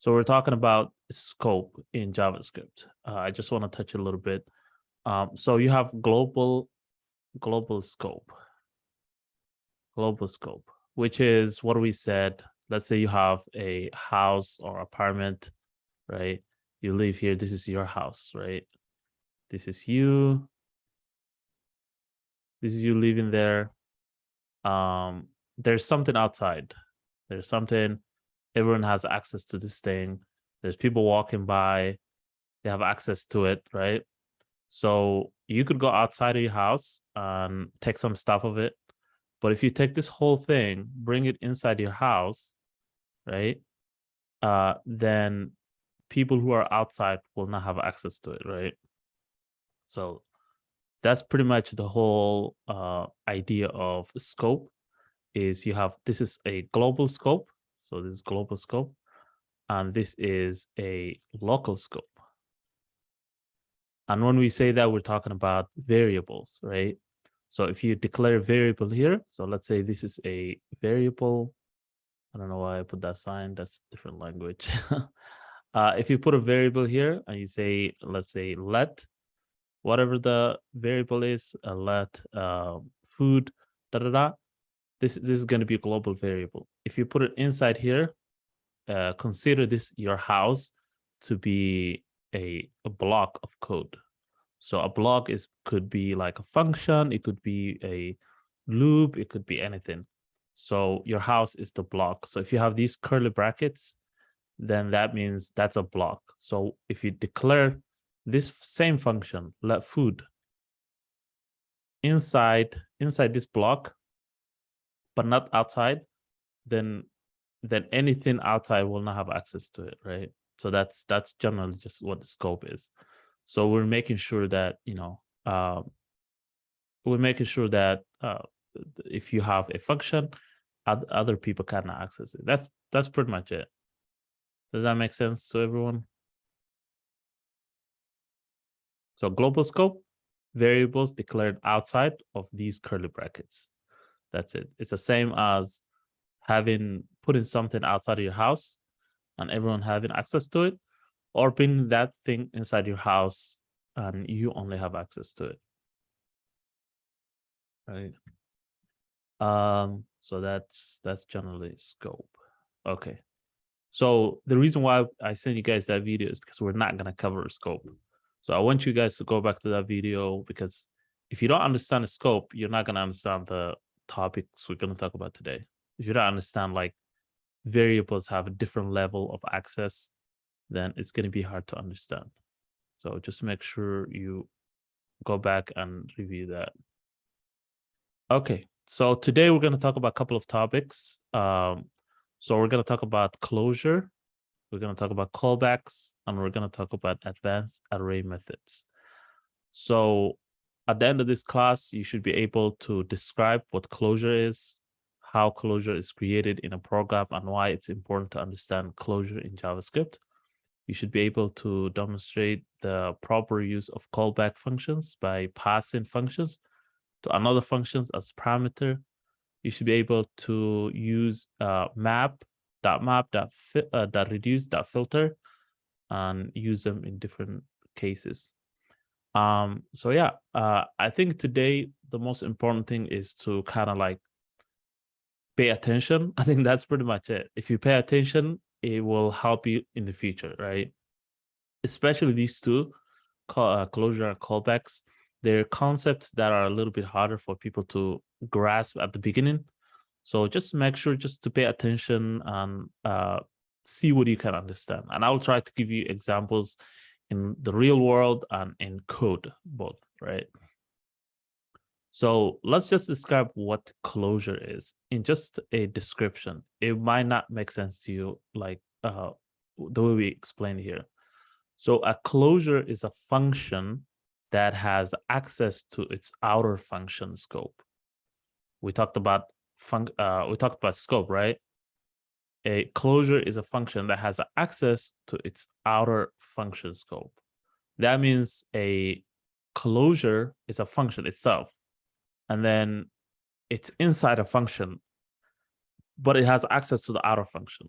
So we're talking about scope in JavaScript. I just want to touch a little bit. So you have global scope, which is what we said. Let's say you have a house or apartment, right? You live here. This is your house, right? This is you. This is you living there. There's something outside. There's something. Everyone has access to this thing. There's people walking by. They have access to it, right? So you could go outside of your house and take some stuff of it. But if you take this whole thing, bring it inside your house, right? Then people who are outside will not have access to it, right? So that's pretty much the whole idea of scope. Is you have, this is a global scope. So this is global scope. And this is a local scope. And when we say that, we're talking about variables, right? So if you declare a variable here, so let's say this is a variable. I don't know why I put that sign. That's different language. If you put a variable here and you say, let's say let, whatever the variable is, let food, this is going to be a global variable. If you put it inside here, consider this your house to be a block of code. So a block could be like a function, it could be a loop, it could be anything. So your house is the block. So if you have these curly brackets, then that means that's a block. So if you declare this same function, let food, inside this block, but not outside, then anything outside will not have access to it, right? So that's generally just what the scope is. So we're making sure that, if you have a function, other people cannot access it. That's pretty much it. Does that make sense to everyone? So global scope, variables declared outside of these curly brackets. That's it. It's the same as putting something outside of your house and everyone having access to it, or bringing that thing inside your house and you only have access to it, right? So that's generally scope. Okay. So the reason why I sent you guys that video is because we're not going to cover scope. So I want you guys to go back to that video, because if you don't understand the scope, you're not going to understand the topics we're going to talk about today. If you don't understand, like, variables have a different level of access, then it's going to be hard to understand. So just make sure you go back and review that. Okay, so today we're going to talk about a couple of topics. So we're going to talk about closure, we're going to talk about callbacks, and we're going to talk about advanced array methods. So at the end of this class, you should be able to describe what closure is, how closure is created in a program, and why it's important to understand closure in JavaScript. You should be able to demonstrate the proper use of callback functions by passing functions to another functions as parameter. You should be able to use map.reduce.filter and use them in different cases. So yeah, I think today the most important thing is to kind of like pay attention. I think that's pretty much it. If you pay attention, it will help you in the future, right? Especially these two, closure and callbacks. They're concepts that are a little bit harder for people to grasp at the beginning. So just make sure just to pay attention and see what you can understand. And I'll try to give you examples in the real world and in code, both, right? So let's just describe what closure is in just a description. It might not make sense to you, like the way we explained here. So a closure is a function that has access to its outer function scope. We talked about scope, right? A closure is a function that has access to its outer function scope. That means a closure is a function itself, and then it's inside a function, but it has access to the outer function.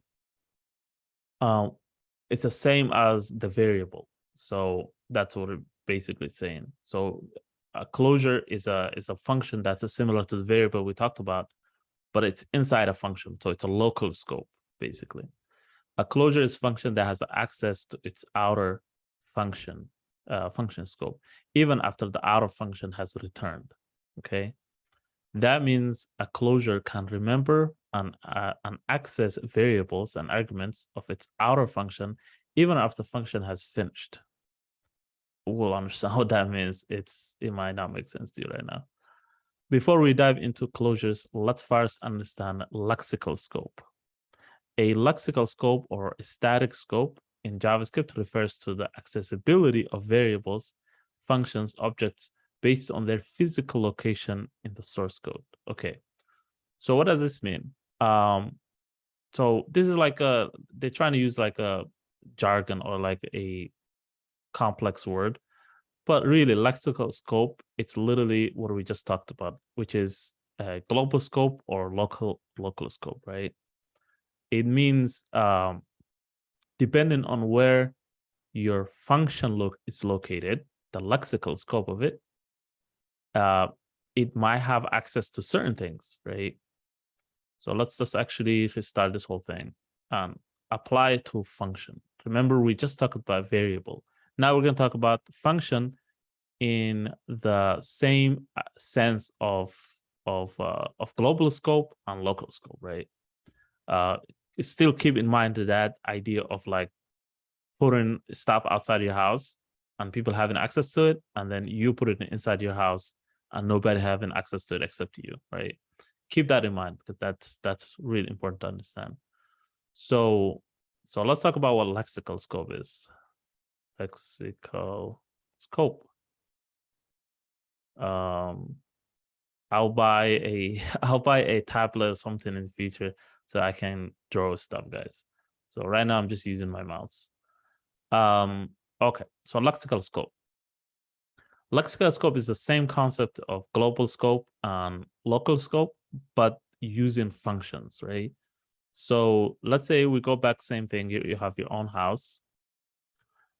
it's the same as the variable. So that's what it's basically saying. So a closure is a function that's similar to the variable we talked about, but it's inside a function. So it's a local scope, basically. A closure is a function that has access to its outer function scope, even after the outer function has returned. Okay. That means a closure can remember and access variables and arguments of its outer function, even after the function has finished. We'll understand what that means. It might not make sense to you right now. Before we dive into closures, let's first understand lexical scope. A lexical scope or a static scope in JavaScript refers to the accessibility of variables, functions, objects based on their physical location in the source code. Okay, so what does this mean? So this is like they're trying to use like a jargon or like a complex word, but really lexical scope, it's literally what we just talked about, which is a global scope or local scope, right? It means depending on where your function is located, the lexical scope of it, it might have access to certain things, right? So let's just actually restart this whole thing and apply it to function. Remember, we just talked about variable. Now we're going to talk about function in the same sense of global scope and local scope, right? Still keep in mind that idea of like putting stuff outside your house and people having access to it, and then you put it inside your house and nobody having access to it except you, right? Keep that in mind because that's really important to understand. So let's talk about what lexical scope is. Lexical scope. I'll buy a tablet or something in the future so I can draw stuff, guys. So right now I'm just using my mouse. Okay, so lexical scope. Lexical scope is the same concept of global scope and local scope, but using functions, right? So let's say we go back, same thing. You have your own house.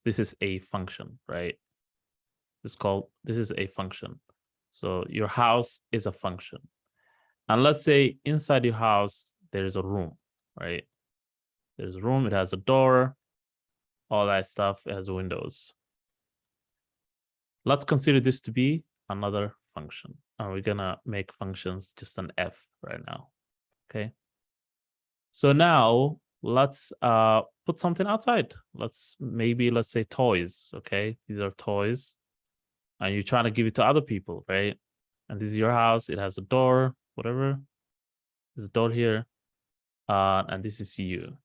This is a function, right? This is a function. So your house is a function. And let's say inside your house, there's a room, right? There's a room, it has a door, all that stuff, it has windows. Let's consider this to be another function. And we're gonna make functions just an F right now, okay? So now let's put something outside. Let's say toys, okay? These are toys. And you're trying to give it to other people, right? And this is your house, it has a door, whatever. There's a door here. And this is you.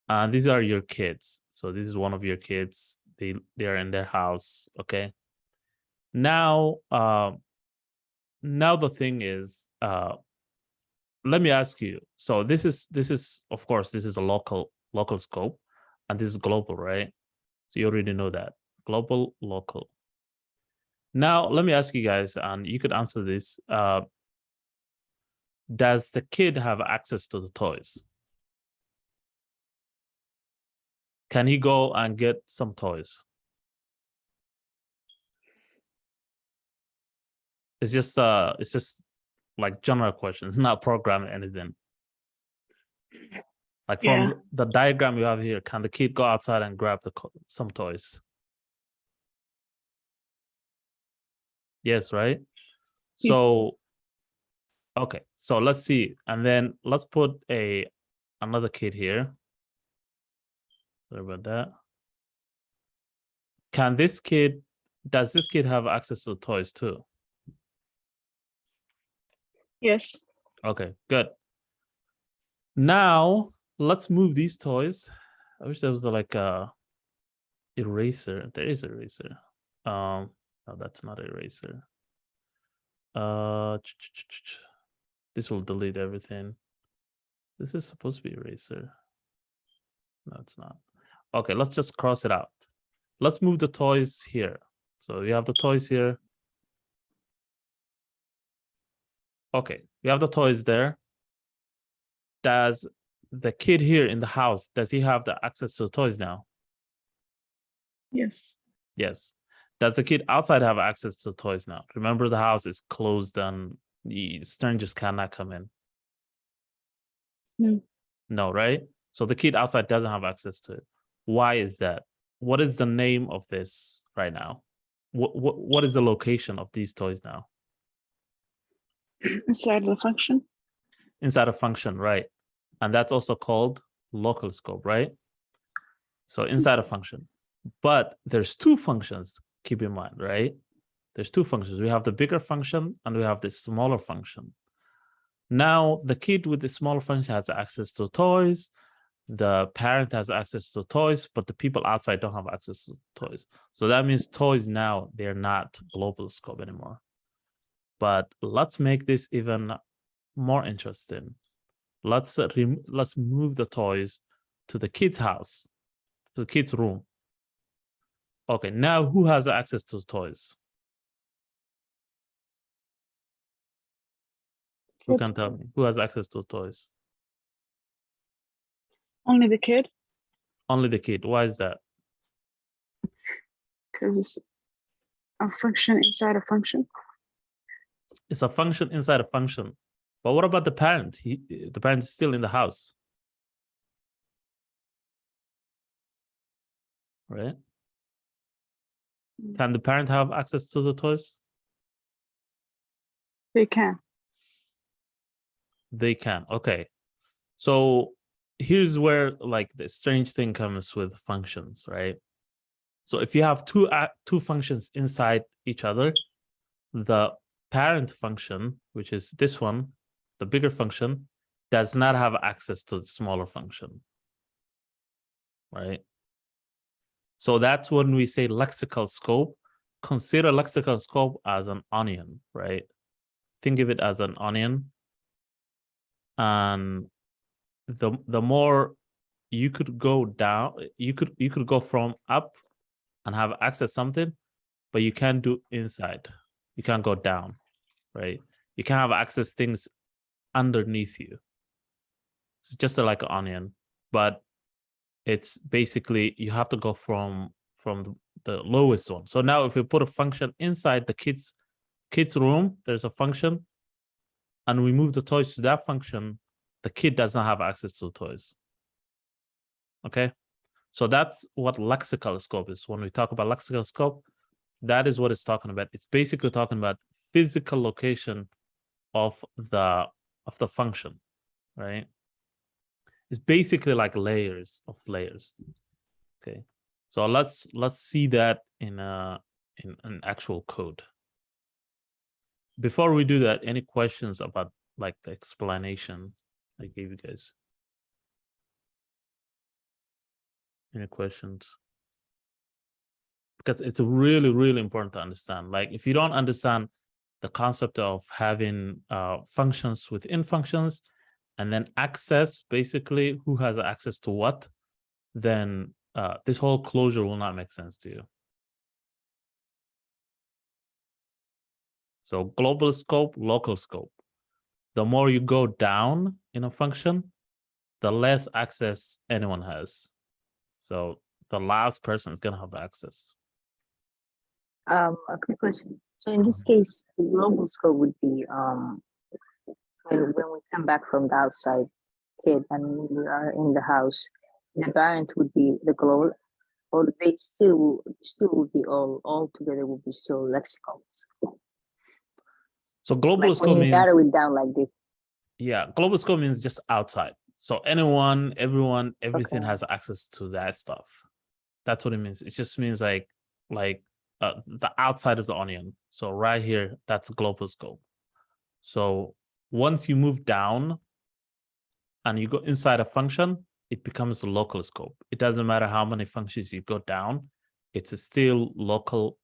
And these are your kids. So this is one of your kids. They are in their house. Okay. Now, the thing is, let me ask you. So this is of course this is a local scope, and this is global, right? So you already know that global, local. Now let me ask you guys, and you could answer this. Does the kid have access to the toys? Can he go and get some toys? It's just like general questions, not programming anything. Like from the diagram you have here, can the kid go outside and grab some toys? Yes, right? So, okay, so let's see. And then let's put another kid here. Sorry about that. Does this kid have access to toys too? Yes. Okay, good. Now let's move these toys. I wish there was like a eraser. There is eraser. No, that's not eraser. This will delete everything. This is supposed to be eraser. No, it's not. Okay, let's just cross it out. Let's move the toys here. So you have the toys here. Okay, we have the toys there. Does the kid here in the house, does he have the access to toys now? Yes. Yes. Does the kid outside have access to toys now? Remember, the house is closed and the strangers cannot come in. No. No, right? So the kid outside doesn't have access to it. Why is that? What is the name of this right now? What is the location of these toys now? Inside the function. Inside a function, right? And that's also called local scope, right? So inside a function. But there's two functions, keep in mind, right? There's two functions. We have the bigger function and we have the smaller function. Now, the kid with the smaller function has access to toys. The parent has access to toys, but the people outside don't have access to toys. So that means toys now, they're not global scope anymore. But let's make this even more interesting. Let's move the toys to the kid's house, to the kid's room. Okay, now who has access to toys? Who can tell me? Who has access to toys? Only the kid, Only the kid. Why is that? because it's a function inside a function. It's a function inside a function. But what about the parent? The parent is still in the house. Right? Can the parent have access to the toys? They can. They can. Okay. So here's where like the strange thing comes with functions, right? So if you have two functions inside each other, the parent function, which is this one, the bigger function, does not have access to the smaller function, right? So that's when we say lexical scope. Consider lexical scope as an onion, right? Think of it as an onion. And the more you could go down, you could go from up and have access something, but you can't do inside. You can't go down, right? You can't have access things underneath you. It's just like an onion, but it's basically you have to go from the lowest one. So now if we put a function inside the kids room, there's a function, and we move the toys to that function, the kid does not have access to the toys. Okay, so that's what lexical scope is. When we talk about lexical scope, that is what it's talking about. It's basically talking about physical location of the function, right? It's basically like layers of layers. Okay, so let's see that in an actual code. Before we do that, any questions about like the explanation I gave you guys? Any questions? Because it's really, really important to understand. Like if you don't understand the concept of having functions within functions, and then access, basically who has access to what, then this whole closure will not make sense to you. So global scope, local scope. The more you go down in a function, the less access anyone has. So the last person is gonna have access. A quick question. So in this case, the global scope would be when we come back from the outside kid and we are in the house, the parent would be the global, or they still would be all together would be still lexical. So global Like scope when you means narrow it down like this. Yeah, global scope means just outside. So anyone, everyone, everything Okay. has access to that stuff. That's what it means. It just means like the outside of the onion. So right here, that's global scope. So once you move down and you go inside a function, it becomes a local scope. It doesn't matter how many functions you go down, it's a still local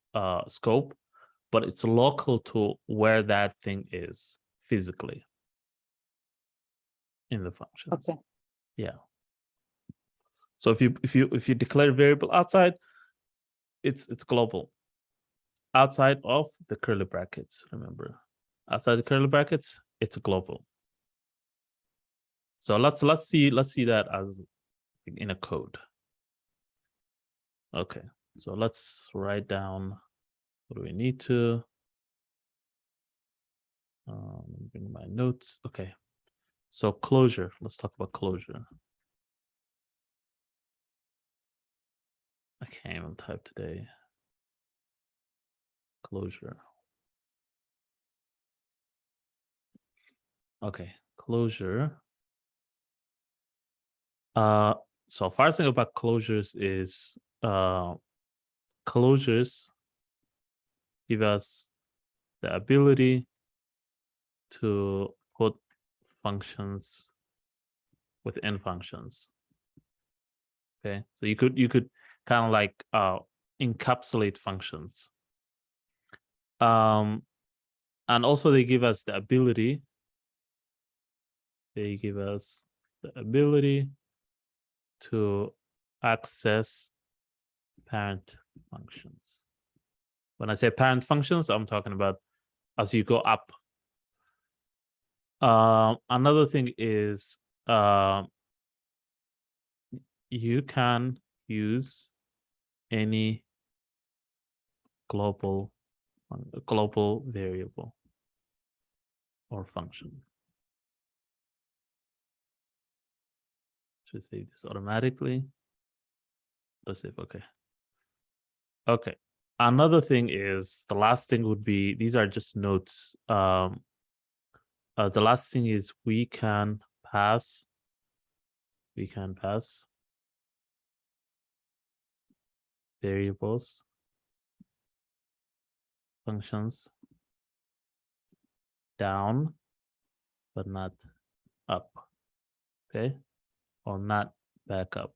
scope, but it's local to where that thing is physically in the functions. Okay. Yeah. So if you declare a variable outside, it's global. Outside of the curly brackets, remember. Outside the curly brackets, it's global. So let's see that as in a code. Okay, so let's write down what do we need to. Bring my notes. Okay, so closure. Let's talk about closure. I can't even type today. Closure. Okay, closure. So first thing about closures is closures give us the ability to put functions within functions. Okay, so you could kind of like encapsulate functions. And also they give us the ability. They give us the ability to access parent functions. When I say parent functions, I'm talking about as you go up. Another thing is you can use any global variable or function. Should save this automatically. Let's save. Okay. Okay. Another thing is the last thing would be these are just notes. The last thing is we can pass variables, functions down, but not up. Okay, or not back up.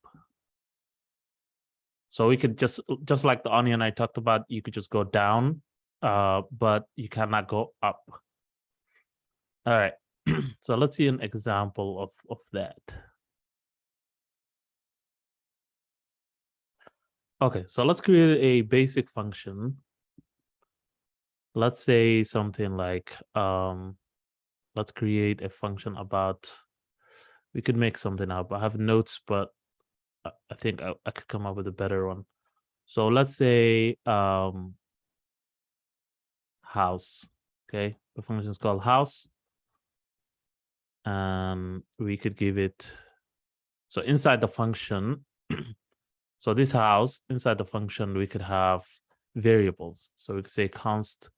So we could just like the onion I talked about, you could just go down, but you cannot go up. All right. So let's see an example of that. Okay, so let's create a basic function. Let's say something like let's create a function about, we could make something up. I have notes, but I think I could come up with a better one. So let's say house. Okay, the function is called house. We could give it, so inside the function, so this house, inside the function, we could have variables. So we could say const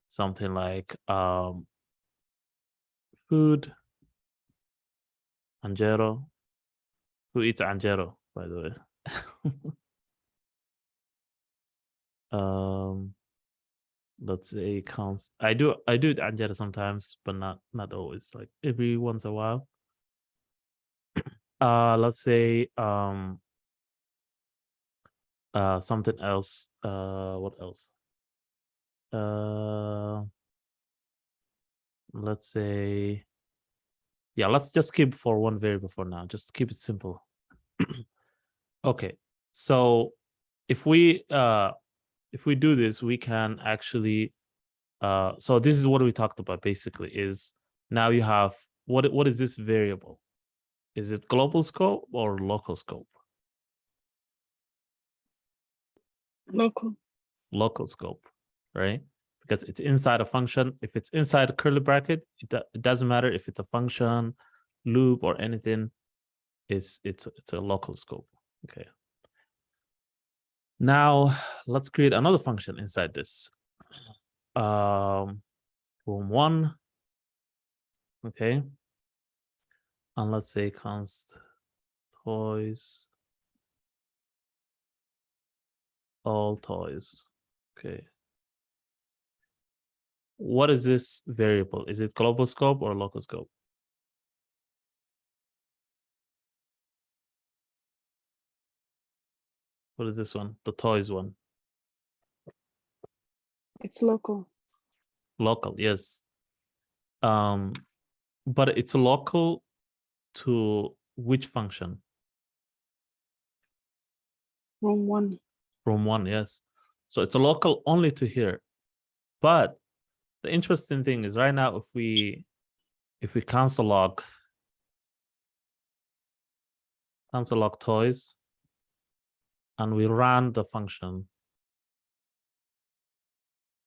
something like food, Angelo. Who eats Angelo, by the way? Let's say const. I do it Angelo sometimes, but not always, like every once in a while. Let's say something else. What else? Let's say, yeah, let's just keep for one variable for now. Just keep it simple. Okay, so if we do this, we can actually so this is what we talked about basically, is now you have what is this variable? Is it global scope or local scope? Local scope, right? Because it's inside a function. If it's inside a curly bracket, it doesn't matter if it's a function, loop, or anything. It's a local scope. Okay. Now let's create another function inside this. Room 1. Okay. And let's say const toys, all toys. Okay. What is this variable? Is it global scope or local scope? What is this one? The toys one. It's local. Local, yes. But it's local to which function? Room 1. Room 1, yes. So it's a local only to here. But the interesting thing is right now, if we console log console log toys, and we run the function.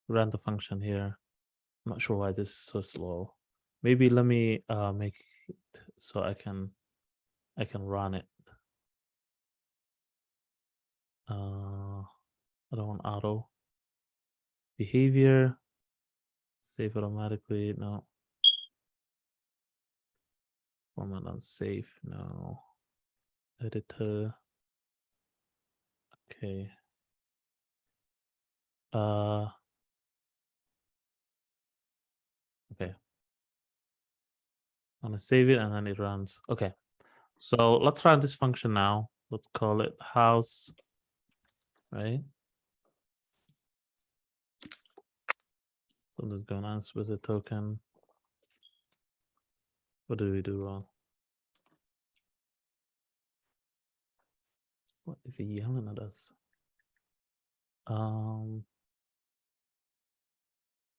Run the function here. I'm not sure why this is so slow. Maybe let me make it so I can run it. I don't want auto behavior. Save automatically. No. Format unsafe. No. Editor. Okay. Okay. I'm gonna save it and then it runs. Okay. So let's run this function now. Let's call it house, right? Something's going on with the token. What did we do wrong? What is he yelling at us?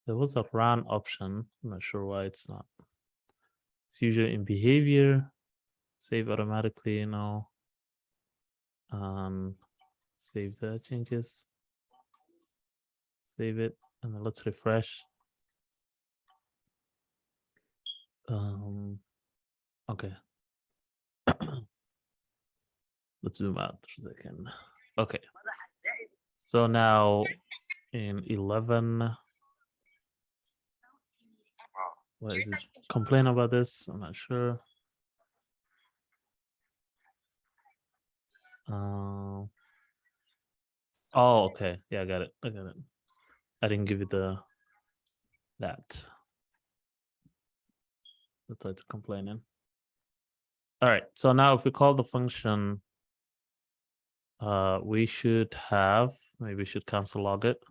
There was a run option. I'm not sure why it's not. It's usually in behavior, save automatically, you know. Save the changes. Save it, and then let's refresh. Okay. Let's zoom out for a second. Okay. So now in 11, what is it? Complain about this? I'm not sure. Oh, okay. Yeah, I got it. I got it. I didn't give it that. That's why it's complaining. All right. So now if we call the function, we should have, maybe we should console log it.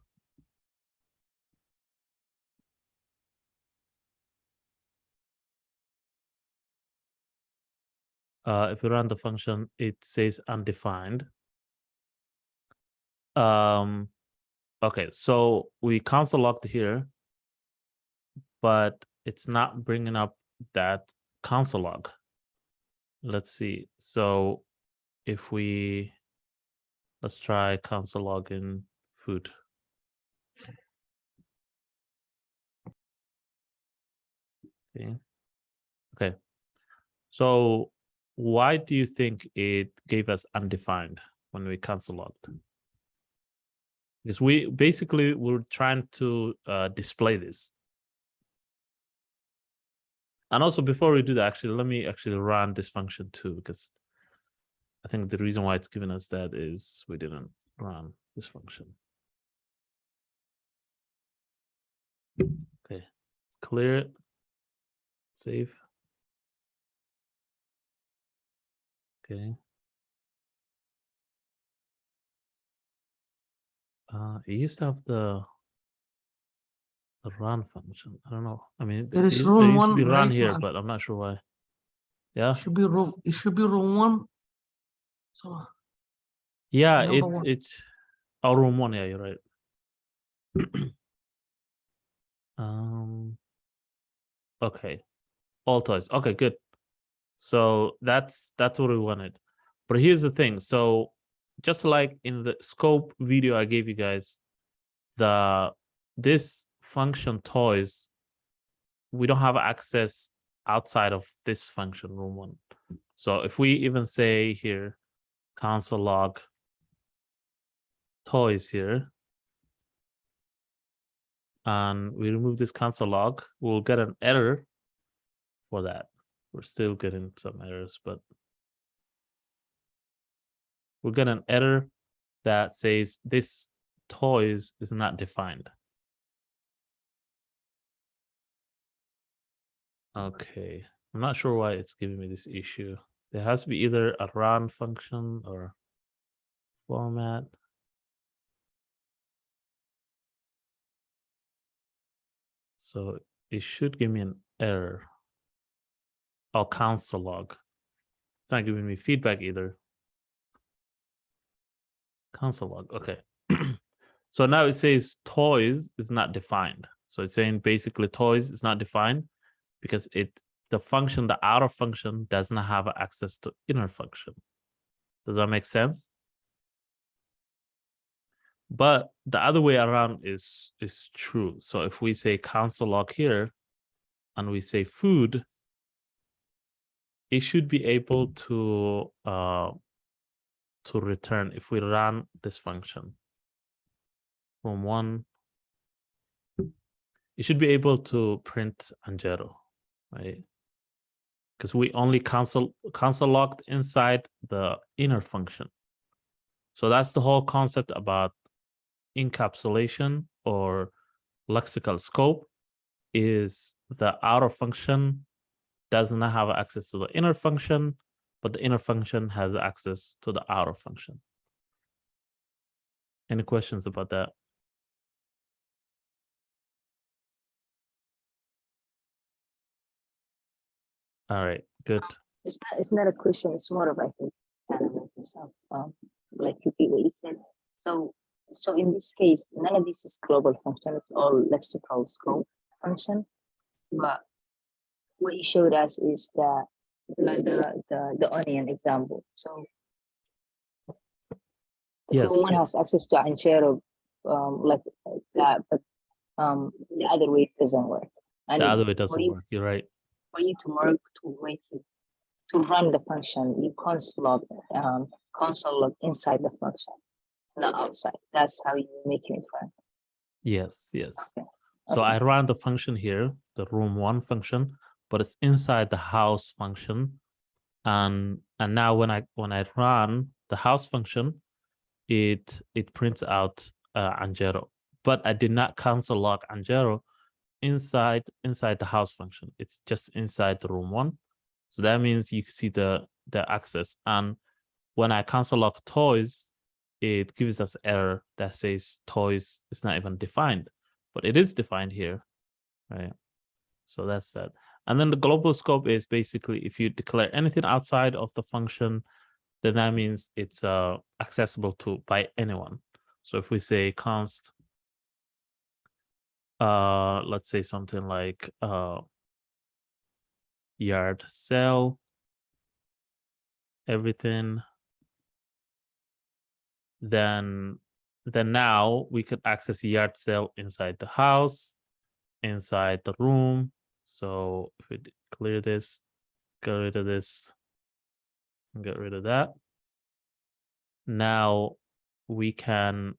If we run the function, it says undefined. Okay, so we console logged here, but it's not bringing up that console log. Let's see. So if let's try console log in food. Okay. So why do you think it gave us undefined when we console logged? Because we basically were trying to display this. And also before we do that, actually, let me actually run this function too, because I think the reason why it's giving us that is we didn't run this function. Okay, let's clear it, save. Okay. It used to have the run function. I don't know. I mean, There is there room used to be one, run right, here, man? but I'm not sure why. Yeah. It should be room. It should be room one. So Yeah, number one. it's our room one. Yeah, you're right. Okay. All toys. Okay, good. So that's what we wanted. But here's the thing. So just like in the scope video I gave you guys, this function toys, we don't have access outside of this function room one. So if we even say here console log toys here, and we remove this console log, we'll get an error for that. We're still getting some errors, but we'll get an error that says this toys is not defined. Okay, I'm not sure why it's giving me this issue. There has to be either a run function or format. So it should give me an error. Oh, console log. It's not giving me feedback either. Console log, okay. So now it says toys is not defined. So it's saying basically toys is not defined because the function, the outer function does not have access to inner function. Does that make sense? But the other way around is true. So if we say console log here and we say food, it should be able to return if we run this function from one. It should be able to print Angelo, right? Because we only console logged inside the inner function. So that's the whole concept about encapsulation or lexical scope, is the outer function does not have access to the inner function, but the inner function has access to the outer function. Any questions about that? All right, good. It's not a question. It's more of, I think, kind of like yourself, like repeat what you said. So in this case, none of this is global function. It's all lexical scope function. But what you showed us is the onion example. So Yes, one has access to Anchero, like that, but the other way doesn't work. And the other way for doesn't you, work. You're right. for you to work to run the function, you console log inside the function, not outside. That's how you make it fun. Yes, yes. Okay. So Okay. I run the function here, the room1 function, but it's inside the house function. And now when I run the house function, it prints out Angelo. But I did not console log Angelo inside the house function. It's just inside the room1. So that means you can see the access. And when I console log toys, it gives us error that says toys is not even defined, but it is defined here, right? So that's that. And then the global scope is basically if you declare anything outside of the function, then that means it's accessible to by anyone. So if we say const, let's say something like yard sale, everything, then now we could access yard sale inside the house, inside the room. So if we clear this, get rid of this, and get rid of that. Now we can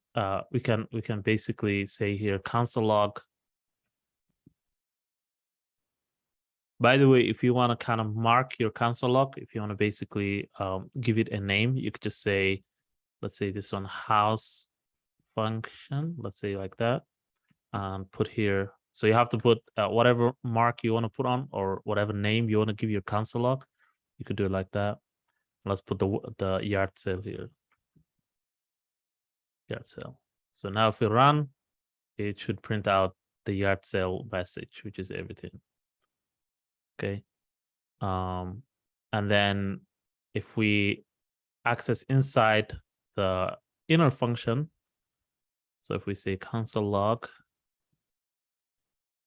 basically say here console log. By the way, if you want to kind of mark your console log, if you want to basically give it a name, you could just say, let's say this one house function, let's say like that, and put here. So you have to put whatever mark you want to put on or whatever name you want to give your console log. You could do it like that. Let's put the yard sale here. Yard sale. So now if we run, it should print out the yard sale message, which is everything. Okay. And then if we access inside the inner function, so if we say console log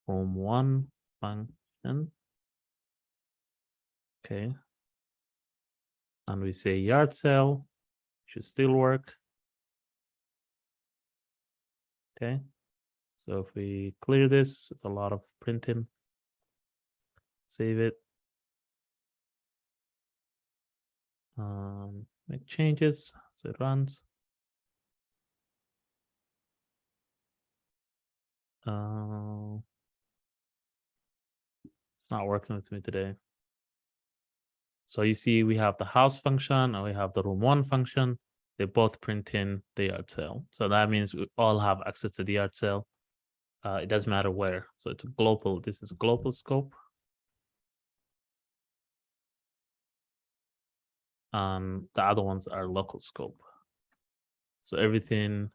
room1 function, okay, and we say yard sale, should still work. Okay, so if we clear this, it's a lot of printing. Save it. Make changes so it runs. It's not working with me today. So you see we have the house function and we have the room1 function. They both print in the yard sale. So that means we all have access to the yard sale. It doesn't matter where. So it's a global, this is global scope. The other ones are local scope. So everything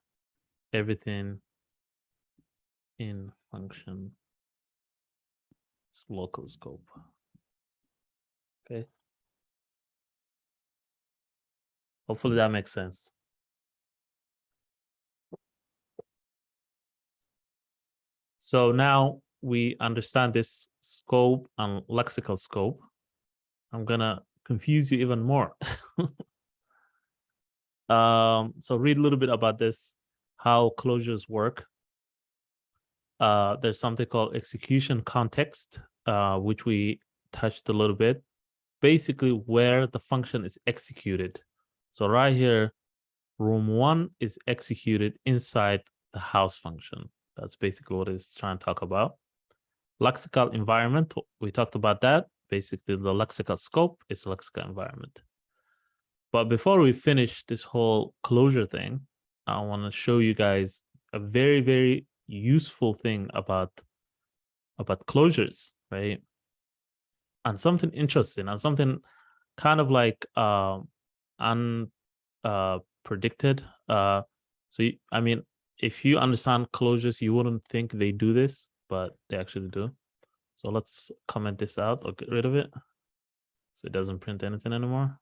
in function is local scope. Okay. Hopefully that makes sense. So now we understand this scope and lexical scope. I'm gonna confuse you even more. So read a little bit about this, how closures work. There's something called execution context, which we touched a little bit. Basically, where the function is executed. So right here, room1 is executed inside the house function. That's basically what it's trying to talk about. Lexical environment, we talked about that. Basically, the lexical scope is lexical environment. But before we finish this whole closure thing, I want to show you guys a very, very useful thing about closures, right? And something interesting and something kind of like predicted. I mean, if you understand closures, you wouldn't think they do this, but they actually do. So let's comment this out or get rid of it so it doesn't print anything anymore.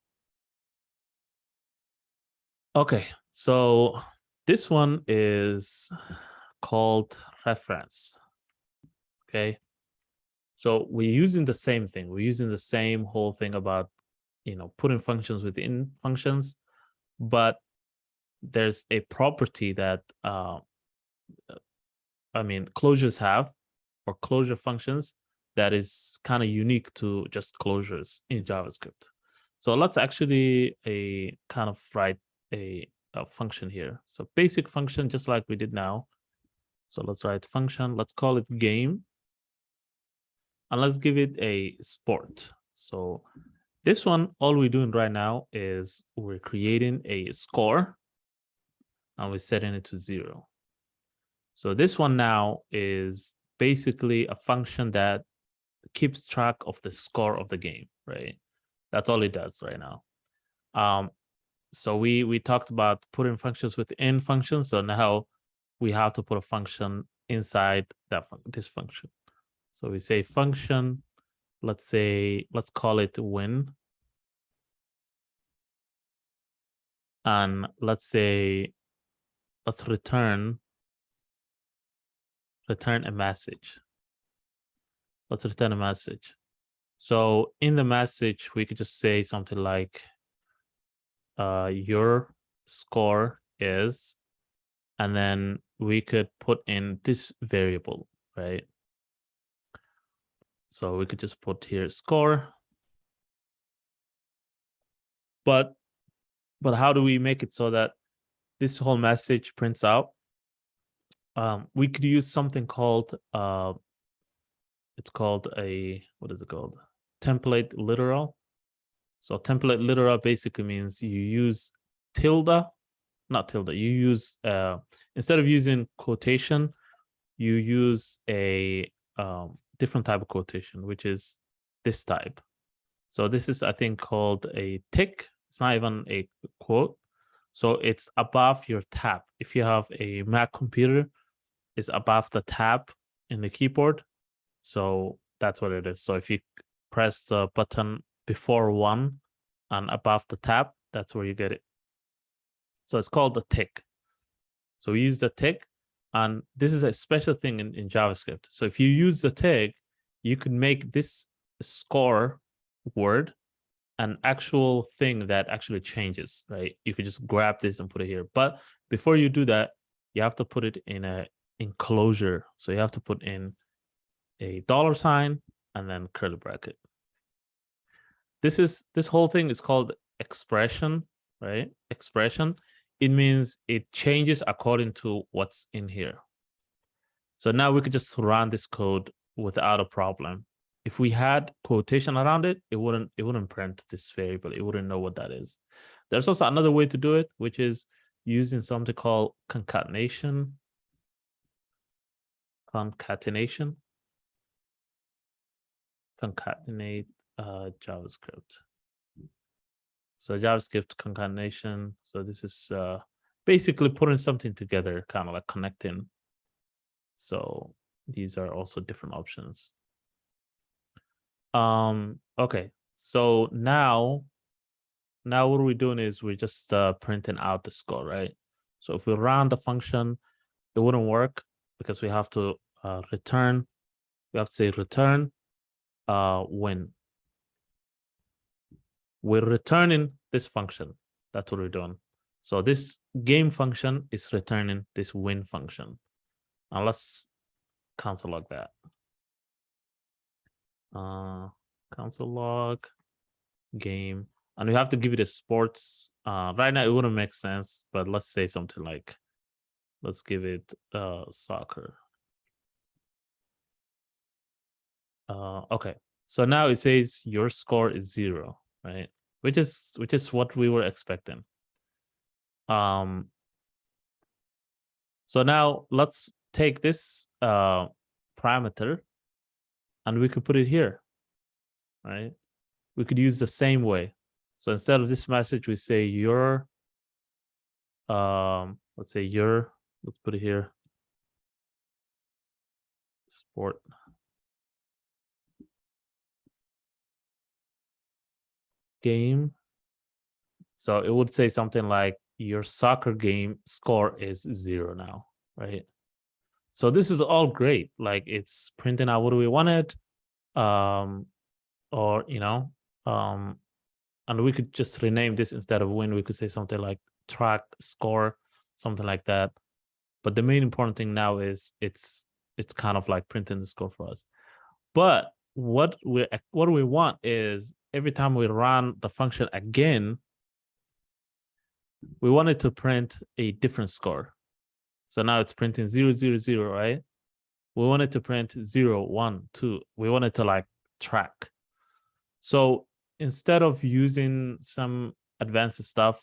Okay, so this one is called reference. Okay, so we're using the same thing. We're using the same whole thing about, you know, putting functions within functions, but there's a property that closures have, or closure functions, that is kind of unique to just closures in JavaScript. So let's actually kind of write a function here. So basic function, just like we did now. So let's write function. Let's call it game. And let's give it a sport. So this one, all we're doing right now is we're creating a score and we're setting it to 0. So this one now is basically a function that keeps track of the score of the game, right? That's all it does right now. So we talked about putting functions within functions. So now we have to put a function inside this function. So we say function, let's call it win. And let's return a message. Let's return a message. So in the message, we could just say something like, your score is, and then we could put in this variable, right? So we could just put here score. But how do we make it so that this whole message prints out? We could use something called, it's called what is it called? Template literal. So template literal basically means you use you use, instead of using quotation, you use a different type of quotation, which is this type. So this is, I think, called a tick. It's not even a quote. So it's above your tab. If you have a Mac computer, it's above the tab in the keyboard. So that's what it is. So if you press the button before 1 and above the tab, that's where you get it. So it's called the tick. So we use the tick, and this is a special thing in JavaScript. So if you use the tick, you can make this score word an actual thing that actually changes, right? You could just grab this and put it here. But before you do that, you have to put it in a enclosure. So you have to put in a $sign and then curly bracket. This whole thing is called expression, right? Expression. It means it changes according to what's in here. So now we could just run this code without a problem. If we had quotation around it, it wouldn't print this variable. It wouldn't know what that is. There's also another way to do it, which is using something called concatenation. Concatenate JavaScript. So JavaScript concatenation. So this is basically putting something together, kind of like connecting. So these are also different options. Okay, so now what we're doing is we're just printing out the score, right? So if we run the function, it wouldn't work because we have to return. We have to say return win. We're returning this function. That's what we're doing. So this game function is returning this win function. Now let's console log that. Console log game, and we have to give it a sports. Right now it wouldn't make sense, but let's say something like, let's give it soccer. Okay, so now it says your score is 0, right? Which is what we were expecting. So now let's take this parameter and we could put it here, right? We could use the same way. So instead of this message, we say your, let's say your, let's put it here, sport. Game. So it would say something like your soccer game score is 0 now, right? So this is all great. Like it's printing out what we wanted, or and we could just rename this instead of win. We could say something like track score, something like that. But the main important thing now is it's kind of like printing the score for us. But what we want is every time we run the function again, we want it to print a different score. So now it's printing 0, 0, 0, right? We want it to print 0, 1, 2. We want it to like track. So instead of using some advanced stuff,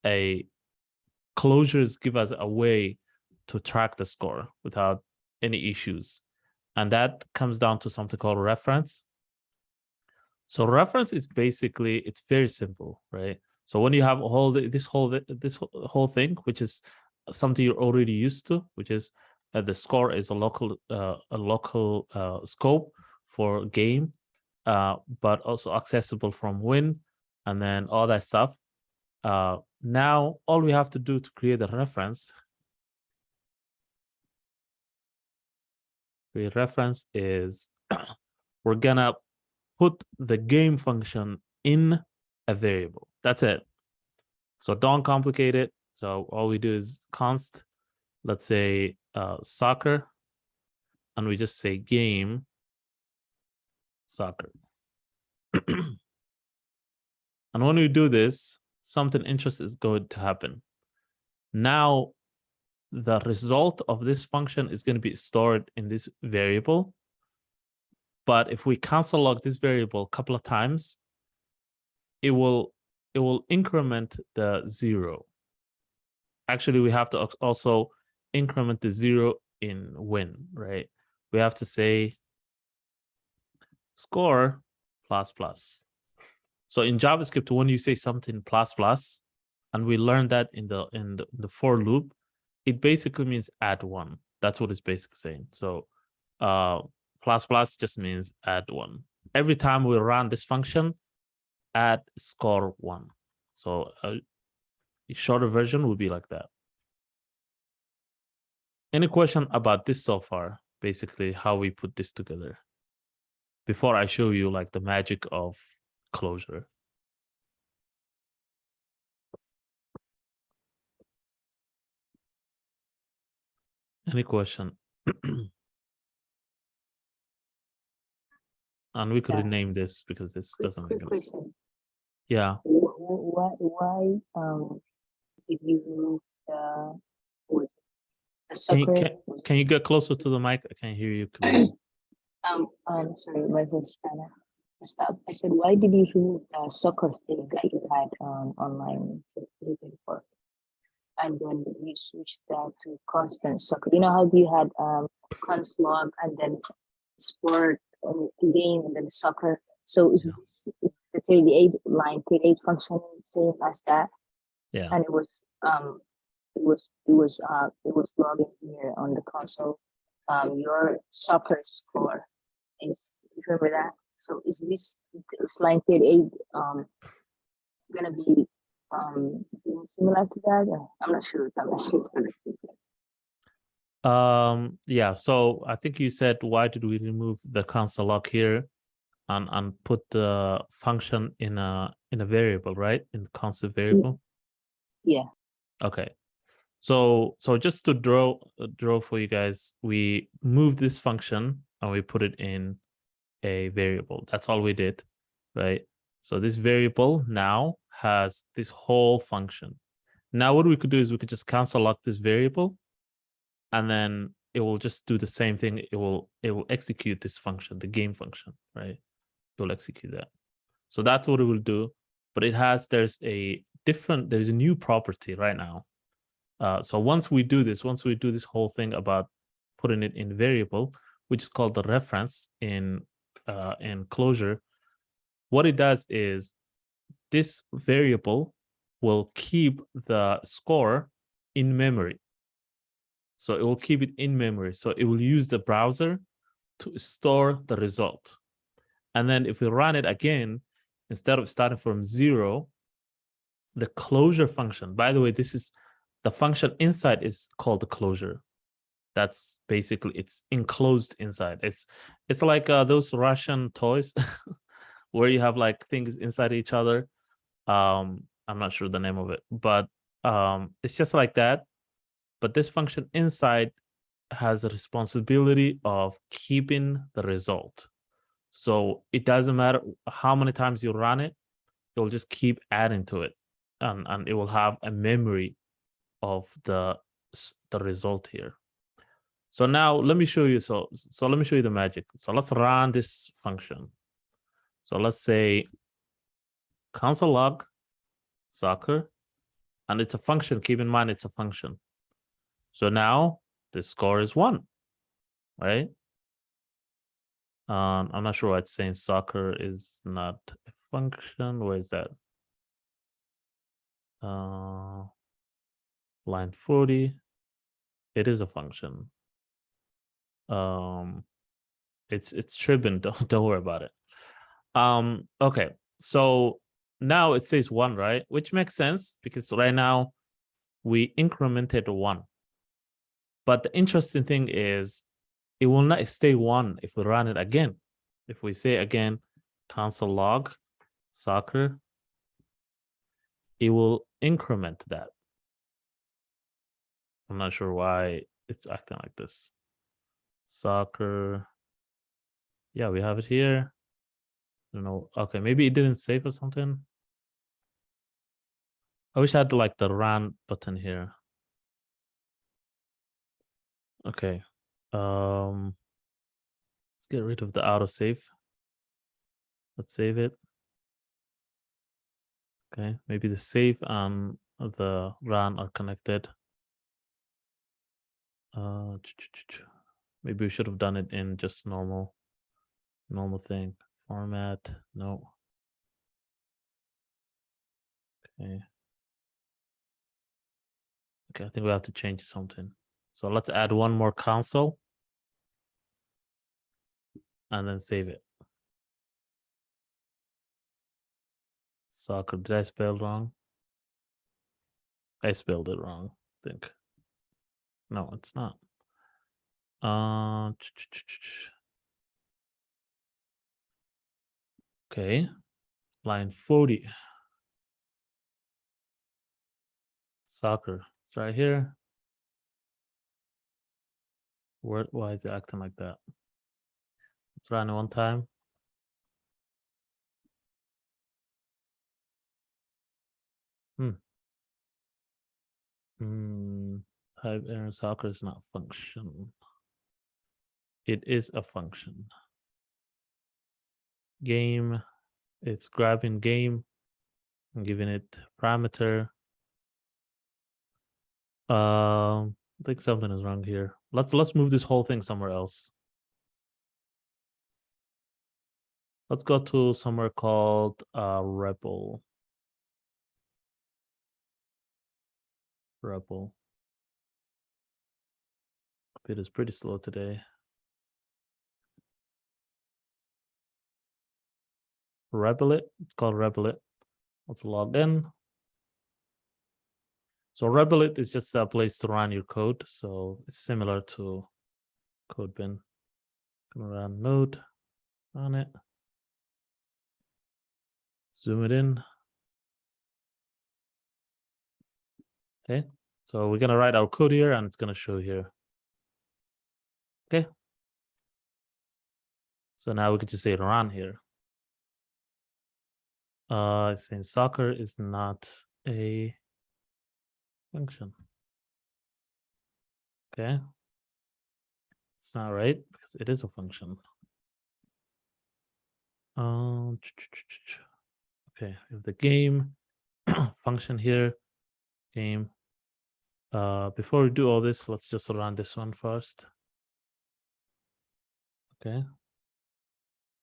closures give us a way to track the score without any issues. And that comes down to something called reference. So reference is basically, it's very simple, right? So when you have this whole thing, which is something you're already used to, which is the score is a local scope for game, but also accessible from win, and then all that stuff. Now all we have to do to create a reference, the reference is we're gonna put the game function in a variable. That's it. So don't complicate it. So all we do is const, let's say soccer, and we just say game soccer. And when we do this, something interesting is going to happen. Now the result of this function is going to be stored in this variable. But if we console log this variable a couple of times, it will increment the 0. Actually, we have to also increment the 0 in win, right? We have to say score plus plus. So in JavaScript, when you say something plus plus, and we learned that in the for loop, it basically means add 1. That's what it's basically saying. So plus plus just means add 1. Every time we run this function, add score 1. So a shorter version would be like that. Any question about this so far? Basically, how we put this together before I show you like the magic of closure. Any question? And we could rename this because this doesn't make any sense. Yeah. Why if you move the soccer? Can you get closer to the mic? I can't hear you clearly. I'm sorry, my voice kind of messed up. I said, why did you remove the soccer thing that you had online since 2024? And then you switched that to constant soccer. You know how you had const log and then sport game and then soccer. So is the 38 line 38 function same as that? Yeah. And it was logging here on the console. Your soccer score is, you remember that? So is this line 38 gonna be similar to that? I'm not sure if I'm asking. Yeah, so I think you said, why did we remove the console log here and put the function in a variable, right? In the constant variable. Yeah. Okay. So just to draw for you guys, we moved this function and we put it in a variable. That's all we did, right? So this variable now has this whole function. Now what we could do is we could just cancel lock this variable, and then it will just do the same thing. It will execute this function, the game function, right? It will execute that. So that's what it will do. But there's a new property right now. So once we do this whole thing about putting it in variable, which is called the reference in Clojure, what it does is this variable will keep the score in memory. So it will keep it in memory. So it will use the browser to store the result. And then if we run it again, instead of starting from 0, the closure function, by the way, this is the function inside is called the closure. That's basically, it's enclosed inside. It's like those Russian toys where you have like things inside each other. I'm not sure the name of it, but it's just like that. But this function inside has a responsibility of keeping the result. So it doesn't matter how many times you run it, it will just keep adding to it, and it will have a memory of the result here. So now let me show you. So let me show you the magic. So let's run this function. So let's say console log soccer, and it's a function. Keep in mind it's a function. So now the score is 1, right? I'm not sure why it's saying soccer is not a function. Where is that? Line 40. It is a function. It's tripping. Don't worry about it. Okay. So now it says 1, right? Which makes sense because right now we incremented 1. But the interesting thing is it will not stay 1 if we run it again. If we say again console log soccer, it will increment that. I'm not sure why it's acting like this. Soccer. Yeah, we have it here. I don't know. Okay, maybe it didn't save or something. I wish I had like the run button here. Okay. Let's get rid of the autosave. Let's save it. Okay, maybe the save and the run are connected. Maybe we should have done it in just normal thing. Format, no. Okay. Okay, I think we have to change something. So let's add one more console and then save it. Soccer, did I spell wrong? I spelled it wrong, I think. No, it's not. Okay, line 40. Soccer, it's right here. Why is it acting like that? Let's run it one time. Type error, soccer is not function. It is a function. Game, it's grabbing game and giving it parameter. I think something is wrong here. Let's move this whole thing somewhere else. Let's go to somewhere called Rebel. It is pretty slow today. Rebelit, it's called Rebelit. Let's log in. So Rebelit is just a place to run your code. So it's similar to CodeBin. Gonna run node, run it. Zoom it in. Okay, so we're gonna write our code here and it's gonna show here. Okay. So now we could just say run here. It's saying soccer is not a function. Okay. It's not right because it is a function. Okay, we have the game function here. Game. Before we do all this, let's just run this one first. Okay.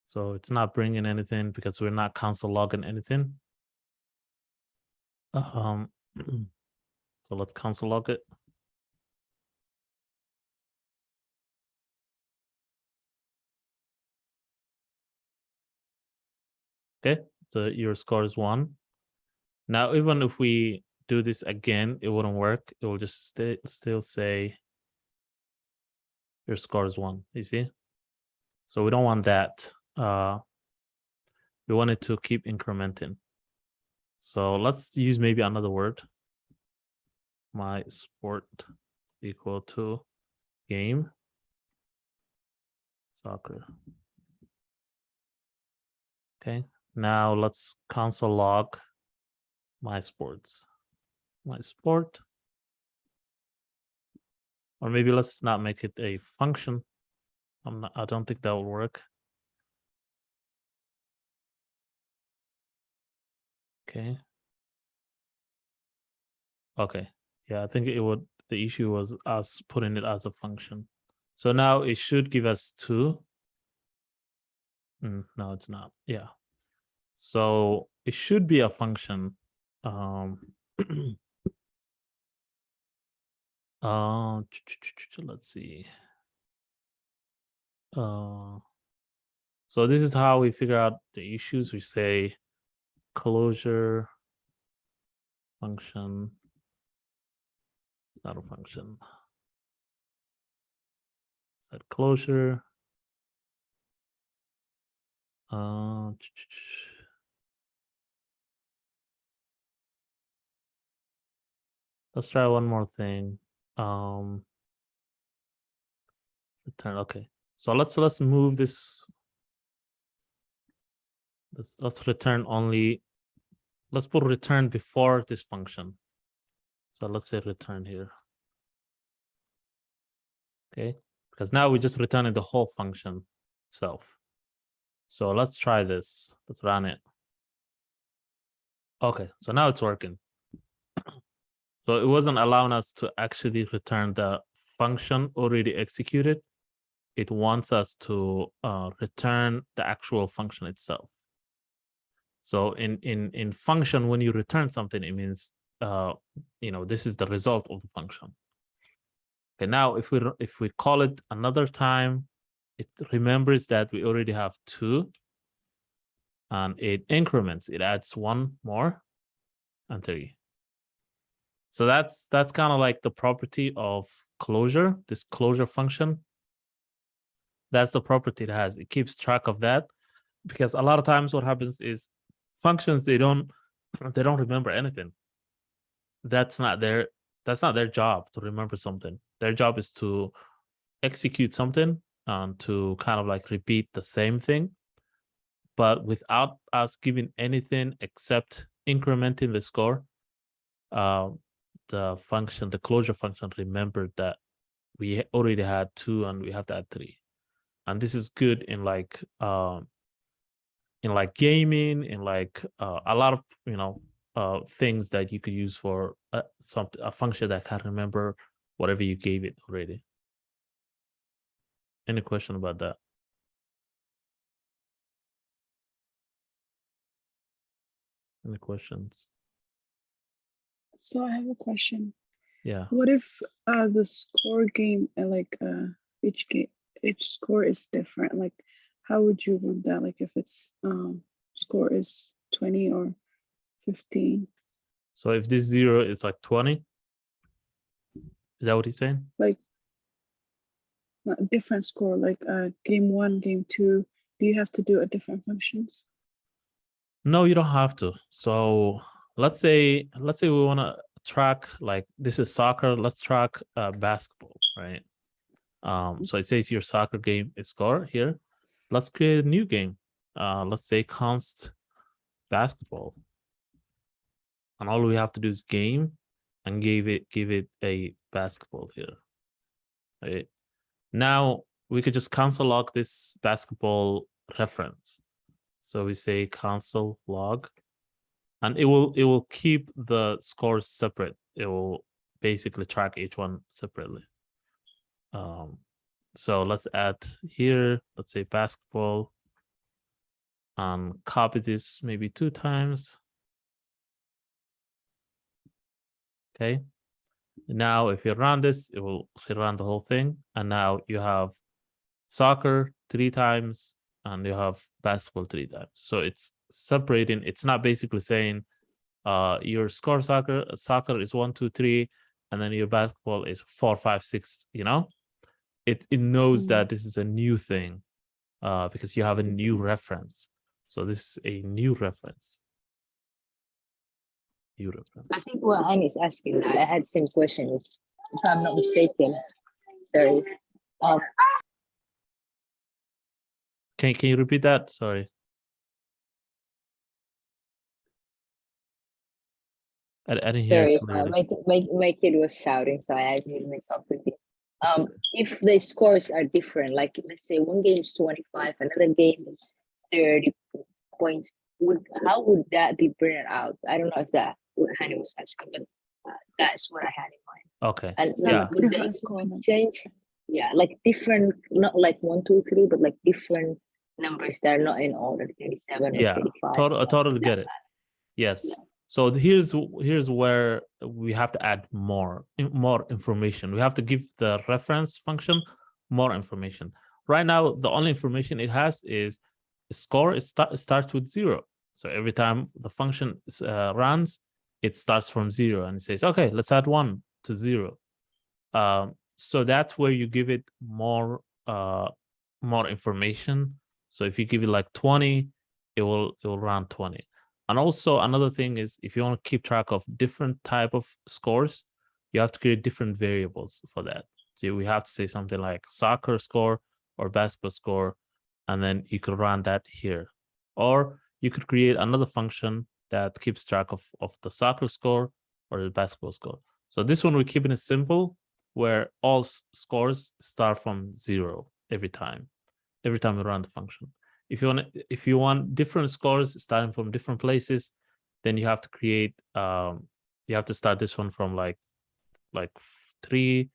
So it's not bringing anything because we're not console logging anything. So let's console log it. Okay, so your score is 1. Now, even if we do this again, it wouldn't work. It will just still say your score is 1. You see? So we don't want that. We want it to keep incrementing. So let's use maybe another word. My sport equal to game soccer. Okay, now let's console log my sports. My sport. Or maybe let's not make it a function. I don't think that will work. Okay. Okay. Yeah, I think it would. The issue was us putting it as a function. So now it should give us 2. No, it's not. Yeah. So it should be a function. Let's see. So this is how we figure out the issues. We say closure function. It's not a function. Set closure. Let's try one more thing. Return. Okay. So let's move this. Let's return only. Let's put return before this function. So let's say return here. Okay, because now we're just returning the whole function itself. So let's try this. Let's run it. Okay, so now it's working. So it wasn't allowing us to actually return the function already executed. It wants us to return the actual function itself. So in function, when you return something, it means this is the result of the function. Okay, now if we call it another time, it remembers that we already have 2, and it increments. It adds 1 more and 3. So that's kind of like the property of closure. This closure function. That's the property it has. It keeps track of that, because a lot of times what happens is functions they don't remember anything. That's not their job to remember something. Their job is to execute something and to kind of like repeat the same thing, but without us giving anything except incrementing the score. The closure function remembered that we already had 2 and we have to add 3. And this is good in like gaming, in like a lot of things that you could use for a function that can remember whatever you gave it already. Any question about that? Any questions? So I have a question. Yeah. What if the score game, each score is different? Like, how would you run that? Like, if it's score is 20 or 15? So if this 0 is like 20, is that what he's saying? Like, a different score, like game 1, game 2. Do you have to do a different functions? No, you don't have to. So let's say we want to track, like this is soccer, let's track basketball, right? So it says your soccer game is score here. Let's create a new game. Let's say const basketball. And all we have to do is game and give it a basketball here. Right? Now we could just console log this basketball reference. So we say console log, and it will keep the scores separate. It will basically track each one separately. So let's add here, let's say basketball, and copy this maybe 2 times. Okay. Now, if you run this, it will run the whole thing. And now you have soccer 3 times and you have basketball 3 times. So it's separating. It's not basically saying your score soccer is 1, 2, 3, and then your basketball is 4, 5, 6, you know? It knows that this is a new thing because you have a new reference. So this is a new reference. I think what Annie is asking, I had same questions, if I'm not mistaken. Sorry. Can you repeat that? Sorry. I didn't hear Sorry, it clearly. my kid was shouting, so I had to mute myself with you. If the scores are different, like let's say one game is 25, another game is 30 points, how would that be printed out? I don't know if that what Hani was asking, but that's what I had in mind. Okay. And Yeah. would the increment change? Yeah, like different, not like 1, 2, 3, but like different numbers that are not in order, 37 Yeah, or 35. I totally get it. Yes. Yeah. So here's where we have to add more information. We have to give the reference function more information. Right now, the only information it has is score. It starts with 0. So every time the function runs, it starts from 0 and it says, okay, let's add 1 to 0. So that's where you give it more information. So if you give it like 20, it will run 20. And also another thing is if you want to keep track of different type of scores, you have to create different variables for that. So we have to say something like soccer score or basketball score, and then you could run that here. Or you could create another function that keeps track of the soccer score or the basketball score. So this one we're keeping it simple, where all scores start from 0 every time we run the function. If you want different scores starting from different places, then you have to create you have to start this one from like 3,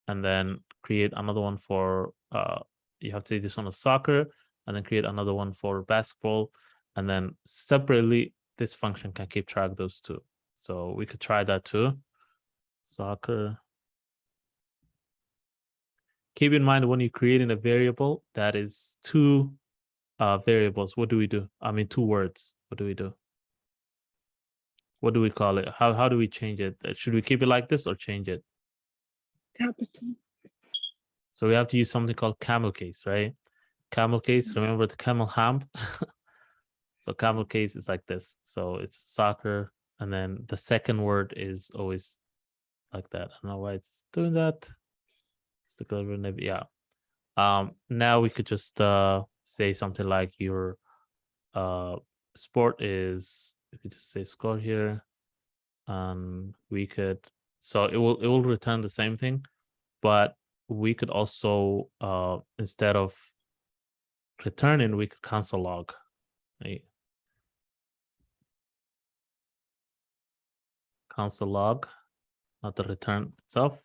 and then create another one for you have to say this one is soccer, and then create another one for basketball, and then separately this function can keep track of those 2. So we could try that too. Soccer. Keep in mind when you're creating a variable that is 2 variables, what do we do? I mean 2 words. What do we do? What do we call it? How do we change it? Should we keep it like this or change it? Capital. So we have to use something called camel case, right? Camel case, remember the camel ham? So camel case is like this. So it's soccer, and then the second word is always like that. I don't know why it's doing that. It's the clever navy. Yeah. Now we could just say something like your sport is, we could just say score here, and we could, so it will return the same thing, but we could also instead of returning, we could console log, right? Console log, not the return itself.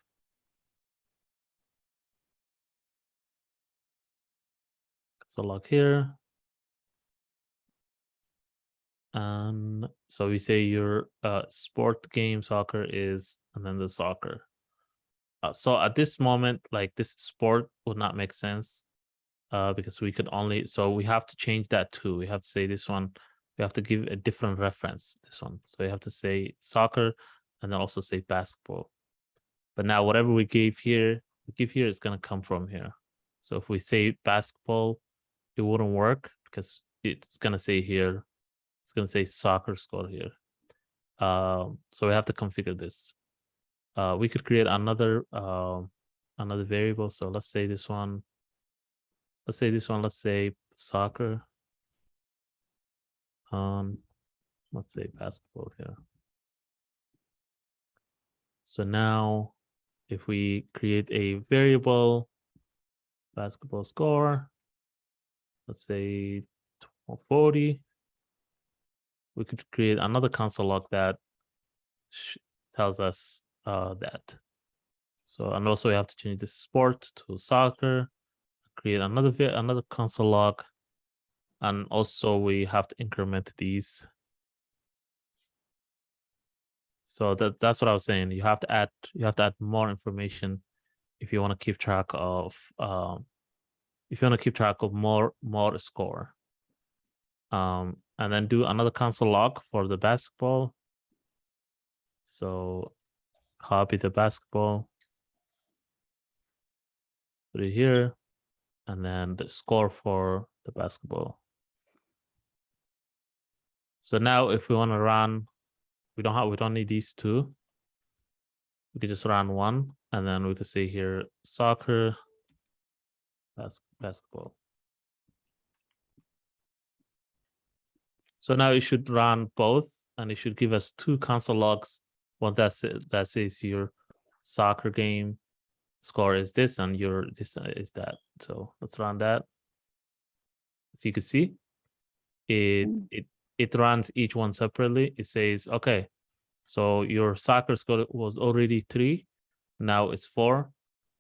Console log here. And so we say your sport game soccer is, and then the soccer. So at this moment, like this sport would not make sense because we could only, so we have to change that too. We have to say this one, we have to give a different reference, this one. So you have to say soccer and then also say basketball. But now whatever we give here is going to come from here. So if we say basketball, it wouldn't work because it's going to say here, it's going to say soccer score here. So we have to configure this. We could create another variable. So let's say this one. Let's say soccer. Let's say basketball here. So now if we create a variable basketball score, let's say 40, we could create another console log that tells us that. So, and also we have to change the sport to soccer, create another console log, and also we have to increment these. So that's what I was saying. You have to add more information if you want to keep track of more score. And then do another console log for the basketball. So copy the basketball, put it here, and then the score for the basketball. So now if we want to run, we don't need these two. We could just run one, and then we could say here soccer, basketball. So now it should run both, and it should give us two console logs. One that says your soccer game score is this, and your this is that. So let's run that. As you can see, it runs each one separately. It says, okay, so your soccer score was already 3, now it's 4,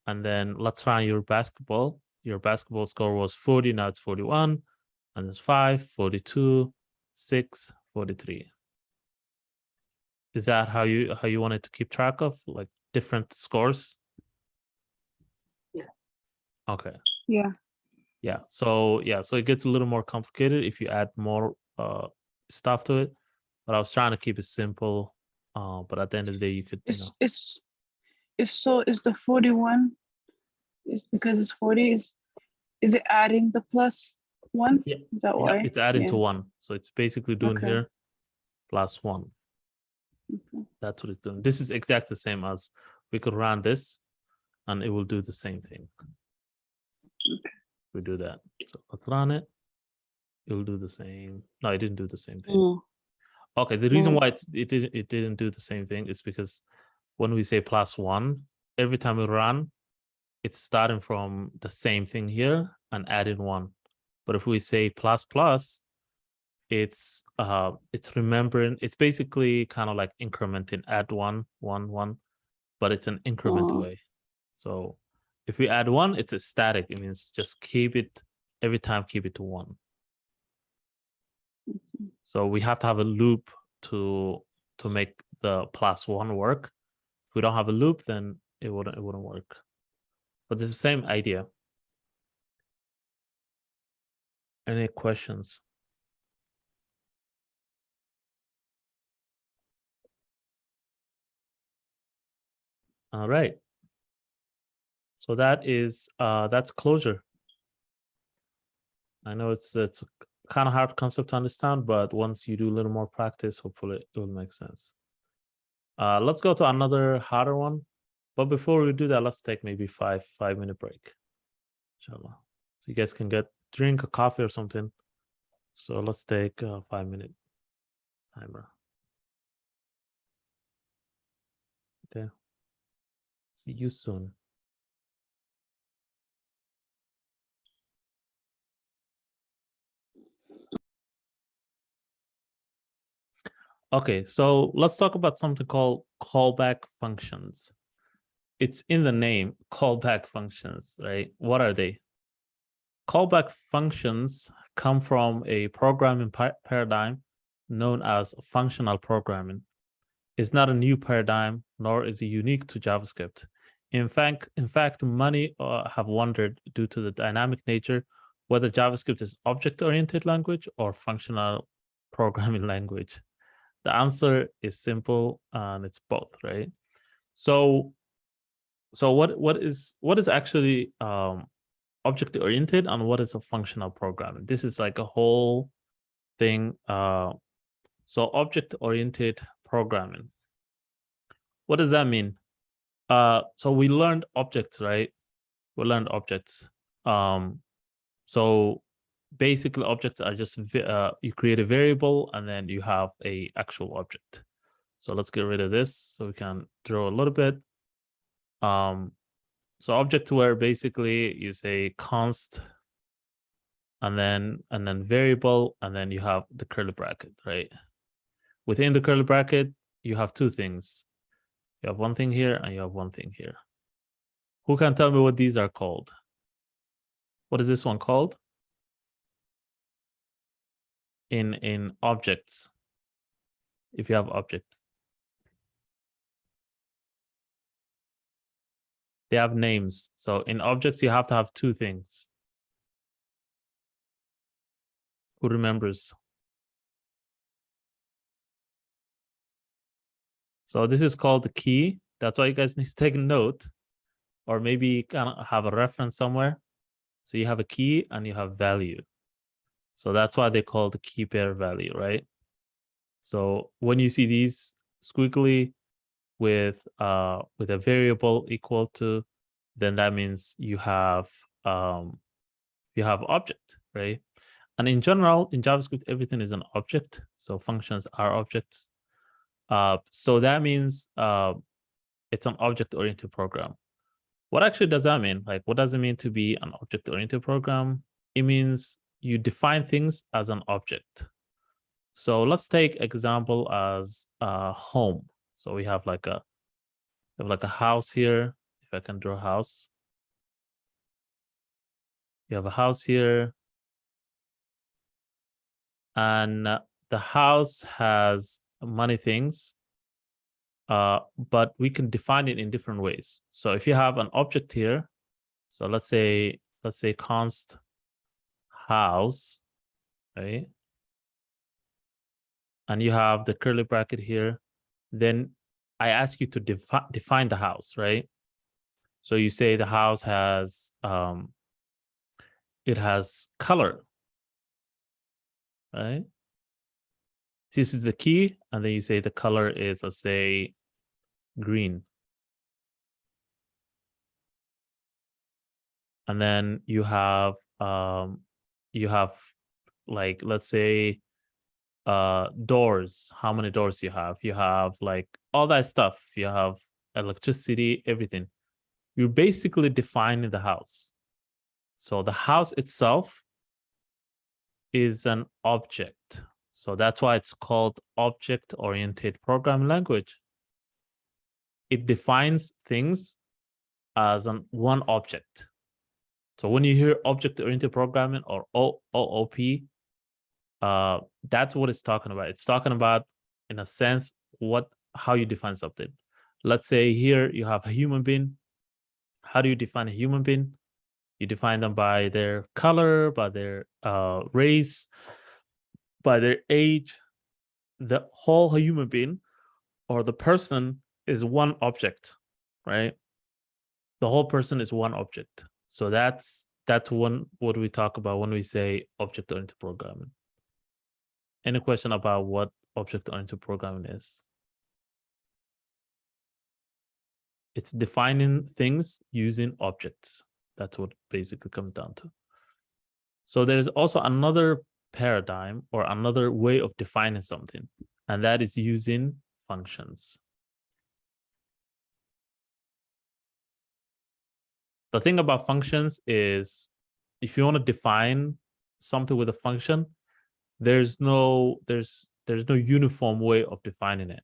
and then let's run your basketball. Your basketball score was 40, now it's 41, and it's 5, 42, 6, 43. Is that how you wanted to keep track of, like, different scores? Yeah. Okay. Yeah. Yeah. So it gets a little more complicated if you add more stuff to it. But I was trying to keep it simple. But at the end of the day, you could. Is the 41? Is because it's 40? Is it adding the +1? Yeah. Is that why? It's adding to 1. So it's basically doing Okay. here +1. Okay. That's what it's doing. This is exactly the same as we could run this, and it will do the same thing. Okay. We do that. So let's run it. It will do the same. No, it didn't do the same thing. Mm. Okay, the reason Mm. why it didn't do the same thing is because when we say +1, every time we run, it's starting from the same thing here and adding 1. But if we say ++, it's remembering. It's basically kind of like incrementing, add 1, 1, 1, but it's an increment Oh. way. So if we add 1, it's a static. It means just keep it every time, keep it to 1. So we have to have a loop to make the +1 work. If we don't have a loop, then it wouldn't work. But it's the same idea. Any questions? All right. So that's closure. I know it's kind of hard concept to understand, but once you do a little more practice, hopefully it will make sense. Let's go to another harder one. But before we do that, let's take maybe 5-minute break. Inshallah. So you guys can drink a coffee or something. So let's take a 5-minute timer. Okay. See you soon. Okay, so let's talk about something called callback functions. It's in the name, callback functions, right? What are they? Callback functions come from a programming paradigm known as functional programming. It's not a new paradigm, nor is it unique to JavaScript. In fact, many have wondered, due to the dynamic nature, whether JavaScript is object-oriented language or functional programming language. The answer is simple, and it's both, right? So what is actually object-oriented, and what is a functional programming? This is like a whole thing. So object-oriented programming. What does that mean? So we learned objects, right? We learned objects. So basically objects are just, you create a variable and then you have a actual object. So let's get rid of this so we can draw a little bit. So objects were basically you say const and then variable, and then you have the curly bracket, right? Within the curly bracket, you have two things. You have one thing here and you have one thing here. Who can tell me what these are called? What is this one called? In objects, if you have objects. They have names. So in objects, you have to have two things. Who remembers? So this is called the key. That's why you guys need to take a note, or maybe you can have a reference somewhere. So you have a key and you have value. So that's why they call the key pair value, right? So when you see these squiggly with a variable equal to, then that means you have object, right? And in general, in JavaScript, everything is an object. So functions are objects. So that means it's an object-oriented program. What actually does that mean? Like, what does it mean to be an object-oriented program? It means you define things as an object. So let's take example as home. So we have like a house here. If I can draw a house, you have a house here, and the house has many things, but we can define it in different ways. So if you have an object here, so let's say const house, right? And you have the curly bracket here, then I ask you to define the house, right? So you say the house has it has color, right? This is the key, and then you say the color is, let's say, green. And then you have like, let's say, doors. How many doors you have like all that stuff. You have electricity, everything. You're basically defining the house. So the house itself is an object. So that's why it's called object-oriented programming language. It defines things as one object. So when you hear object-oriented programming or OOP, that's what it's talking about. It's talking about, in a sense, how you define something. Let's say here you have a human being. How do you define a human being? You define them by their color, by their race, by their age. The whole human being or the person is one object, right? The whole person is one object. So that's what we talk about when we say object-oriented programming. Any question about what object-oriented programming is? It's defining things using objects. That's what basically comes down to. So there's also another paradigm or another way of defining something, and that is using functions. The thing about functions is, if you want to define something with a function, there's no uniform way of defining it.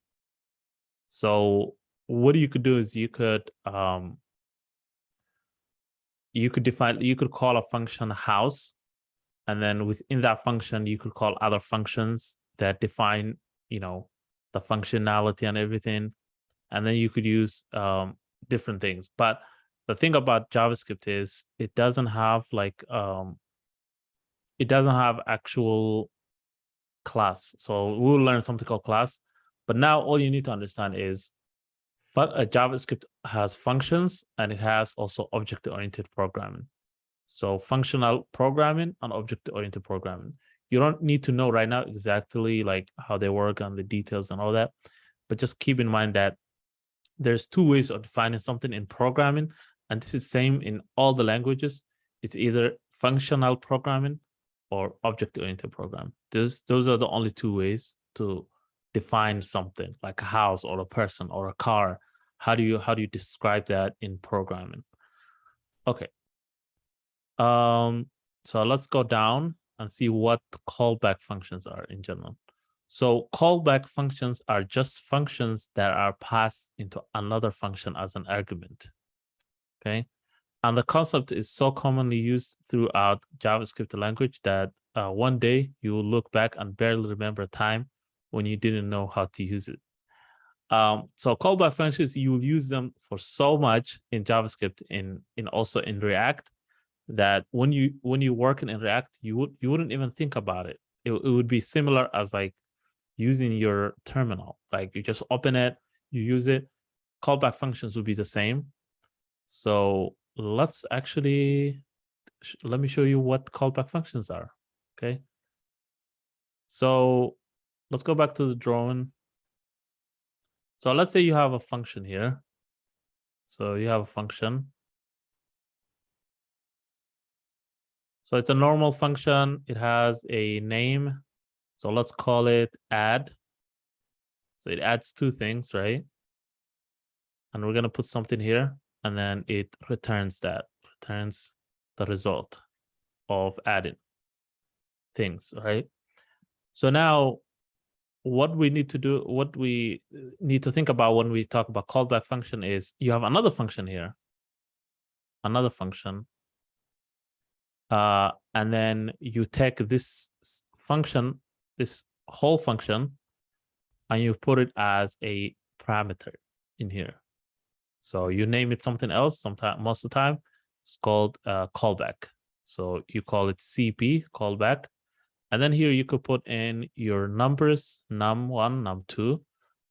So what you could do is you could call a function house, and then within that function you could call other functions that define, the functionality and everything, and then you could use different things. But the thing about JavaScript is it doesn't have actual class. So we'll learn something called class, but now all you need to understand is JavaScript has functions and it has also object-oriented programming. So functional programming and object-oriented programming. You don't need to know right now exactly like how they work and the details and all that. but just keep in mind that there's two ways of defining something in programming, and this is same in all the languages. It's either functional programming or object-oriented programming. Those are the only two ways to define something, like a house or a person or a car. How do you describe that in programming? Okay. So let's go down and see what callback functions are in general. So callback functions are just functions that are passed into another function as an argument. Okay. And the concept is so commonly used throughout JavaScript language that one day you will look back and barely remember a time when you didn't know how to use it. So callback functions, you will use them for so much in JavaScript, in also in React, that when you work in React, you wouldn't even think about it. It would be similar as like using your terminal. Like you just open it, you use it. Callback functions will be the same. So let's actually let me show you what callback functions are. Okay. So let's go back to the drawing. So let's say you have a function here. So you have a function. So it's a normal function. It has a name. So let's call it add. So it adds two things, right? And we're going to put something here, and then it returns the result of adding things, right? So now what we need to think about when we talk about callback function is you have another function here, another function. And then you take this function, this whole function, and you put it as a parameter in here. So you name it something else. Most of the time, it's called callback. So you call it CP, callback. And then here you could put in your numbers, num1, num2,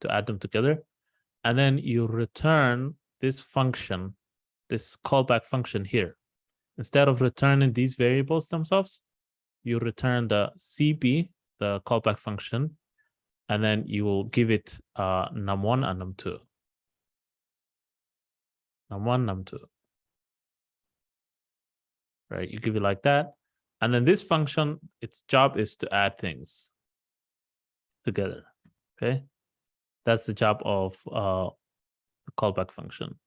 to add them together. And then you return this function, this callback function here. Instead of returning these variables themselves, you return the CP, the callback function, and then you will give it num1 and num2. Num1, num2. Right, you give it like that. And then this function, its job is to add things together. Okay, that's the job of the callback function.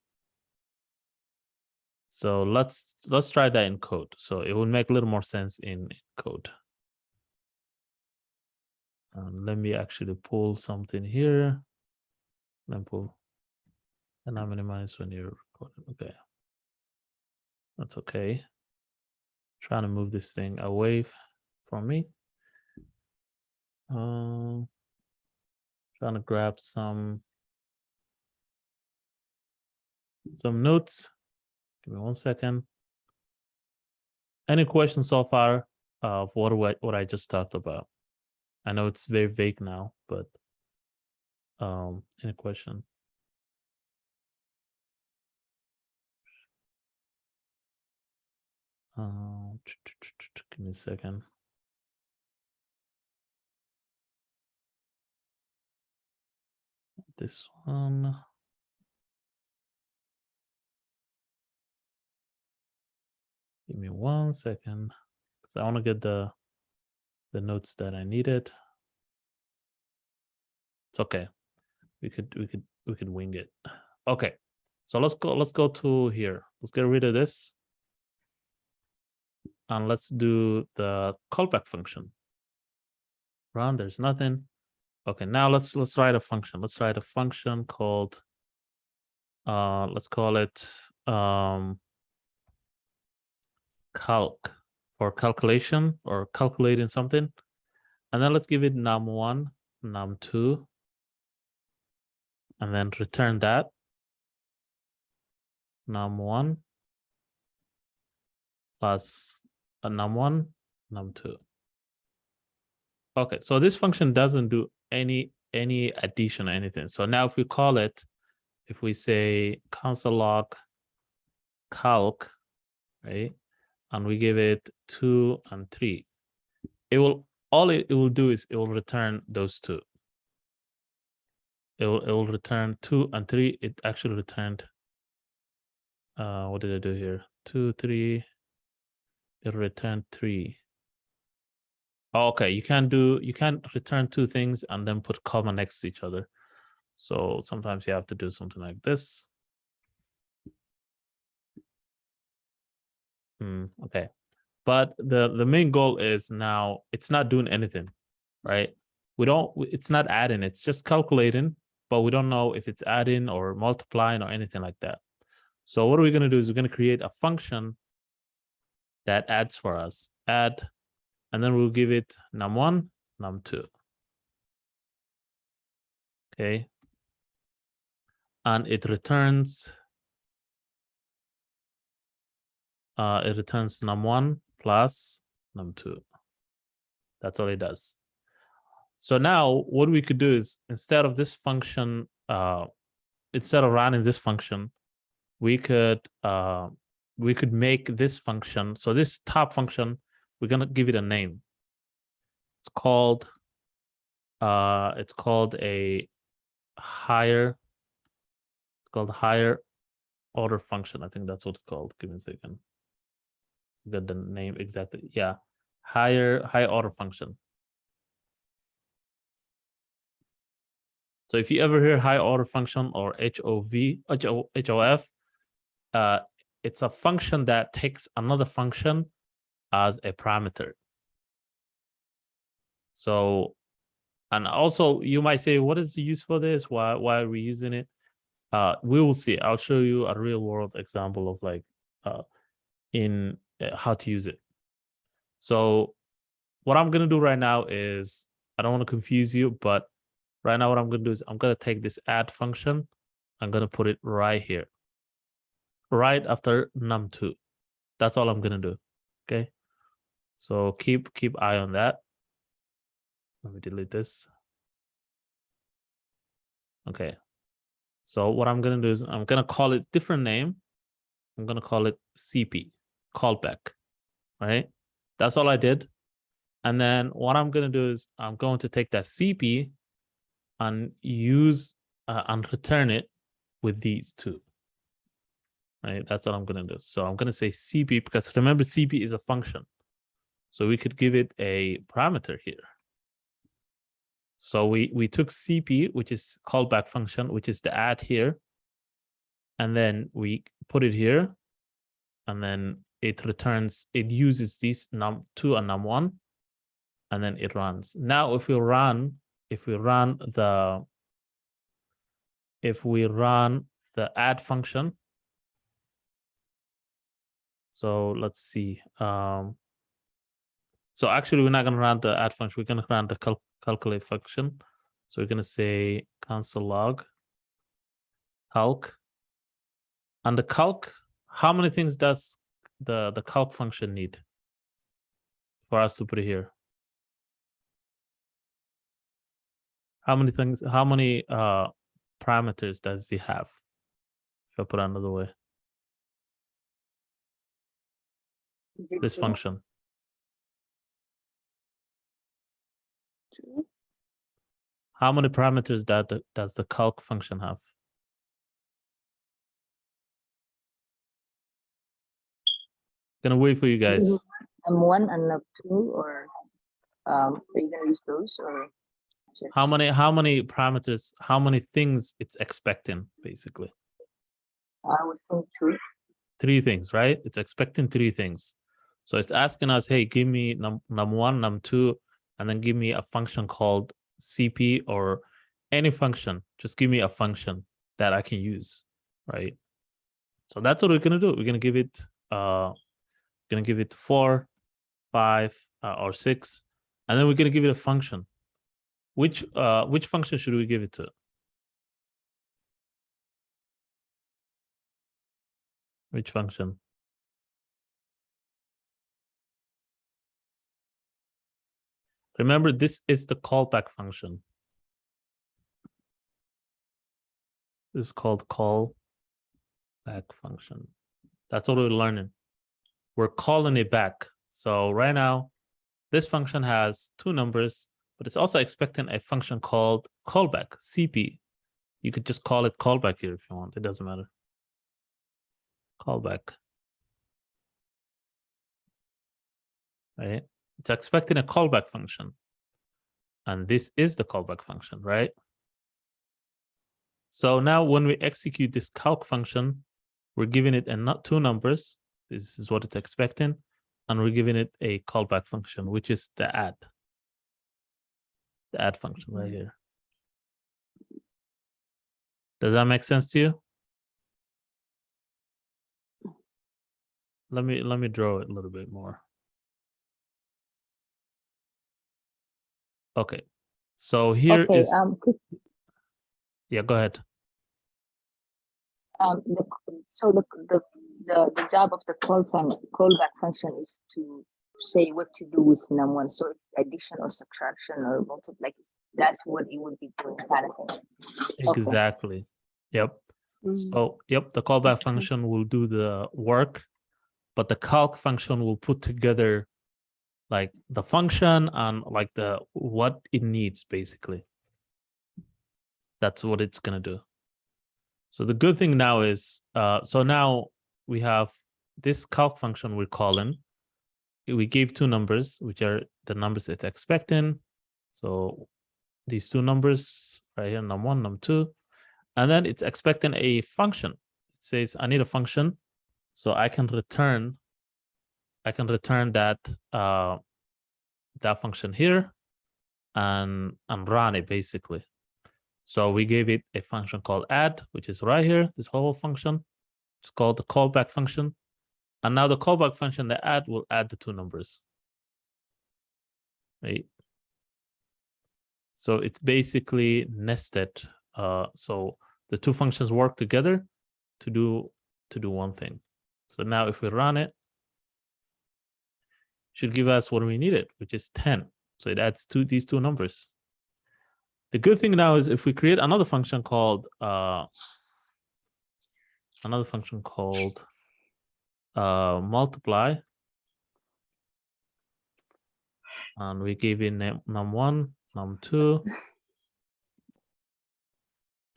So let's try that in code. So it will make a little more sense in code. Let me actually pull something here. Then pull, and I minimize when you're recording. Okay, that's okay. Trying to move this thing away from me. Trying to grab some notes. Give me 1 second. Any questions so far of what I just talked about? I know it's very vague now, but any question? Give me a second. This one. Give me 1 second, because I want to get the notes that I needed. It's okay. We could wing it. Okay. So let's go to here. Let's get rid of this. And let's do the callback function. Run, there's nothing. Okay, now let's write a function. Let's write a function called let's call it calc, for calculation or calculating something. And then let's give it num1, num2, and then return that. Num1 plus a num1, num2. Okay, so this function doesn't do any addition or anything. So now if we call it, if we say console log calc, right, and we give it 2 and 3, it will do is it will return those two. it will return 2 and 3. It actually returned. What did I do here? 2, 3. It returned 3. Oh, okay, you can't return 2 things and then put comma next to each other. So sometimes you have to do something like this. Okay, but the main goal is now it's not doing anything, right? It's not adding, it's just calculating, but we don't know if it's adding or multiplying or anything like that. So what are we going to do is we're going to create a function that adds for us, add, and then we'll give it num1, num2. Okay. And it returns num1 plus num2. That's all it does. So now what we could do is instead of this function, instead of running this function, we could make this function. So this top function, we're gonna give it a name. It's called a higher order function. I think that's what it's called. Give me a second. Get the name exactly. Yeah, high order function. So if you ever hear high order function or HOF, it's a function that takes another function as a parameter. So, and also you might say, what is the use for this? Why are we using it? We will see. I'll show you a real world example of like how to use it. So what I'm gonna do right now is, I don't want to confuse you, but right now what I'm gonna do is I'm gonna take this add function, I'm gonna put it right here, right after num2. That's all I'm gonna do. Okay. So keep eye on that. Let me delete this. Okay. So what I'm gonna do is I'm gonna call it different name. I'm gonna call it CP, callback, right? That's all I did. And then what I'm gonna do is I'm going to take that CP and use and return it with these two. Right, that's what I'm gonna do. So I'm gonna say CP, because remember CP is a function. So we could give it a parameter here. So we took CP, which is callback function, which is the add here. And then we put it here. And then it uses these num2 and num1. And then it runs. Now if we run the add function. So let's see. So actually, we're not going to run the add function. We're going to run the calculate function. So we're going to say console log calc. And the calc, how many things does the calc function need for us to put it here? How many parameters does it have? If I put it another way. This function. 2. How many parameters does the calc function have? Gonna wait for you guys. M1 and M2, or are you gonna use those, or just... How many parameters? How many things it's expecting, basically? I would think 2. 3 things, right? It's expecting 3 things. So it's asking us, hey, give me num1, num2, and then give me a function called CP, or any function. Just give me a function that I can use, right? So that's what we're gonna do. We're gonna give it 4, 5, or 6, and then we're gonna give it a function. Which function should we give it to? Which function? Remember, this is the callback function. This is called callback function. That's what we're learning. We're calling it back. So right now, this function has 2 numbers, but it's also expecting a function called callback, CP. You could just call it callback here if you want. It doesn't matter. Callback. Right? It's expecting a callback function. And this is the callback function, right? So now when we execute this calc function, we're giving it two numbers. This is what it's expecting. And we're giving it a callback function, which is the add. The add function right here. Does that make sense to you? Let me draw it a little bit more. Okay. So here Okay, is yeah, go ahead. The job of the callback function is to say what to do with num1. So it's addition or subtraction or multiply. That's what it would be doing, kind of thing. Exactly. Yep. So yep, the callback function will do the work, but the calc function will put together like the function and like the what it needs basically. That's what it's gonna do. So the good thing now is, so now we have this calc function we're calling. We gave two numbers, which are the numbers it's expecting. So these two numbers right here, num1, num2, and then it's expecting a function. It says I need a function, so I can return that that function here and run it basically. So we gave it a function called add, which is right here, this whole function. It's called the callback function. And now the callback function, the add, will add the two numbers. Right? So it's basically nested. So the two functions work together to do one thing. So now if we run it, it should give us what we needed, which is 10. So it adds these two numbers. The good thing now is if we create another function called multiply, and we give it num1, num2,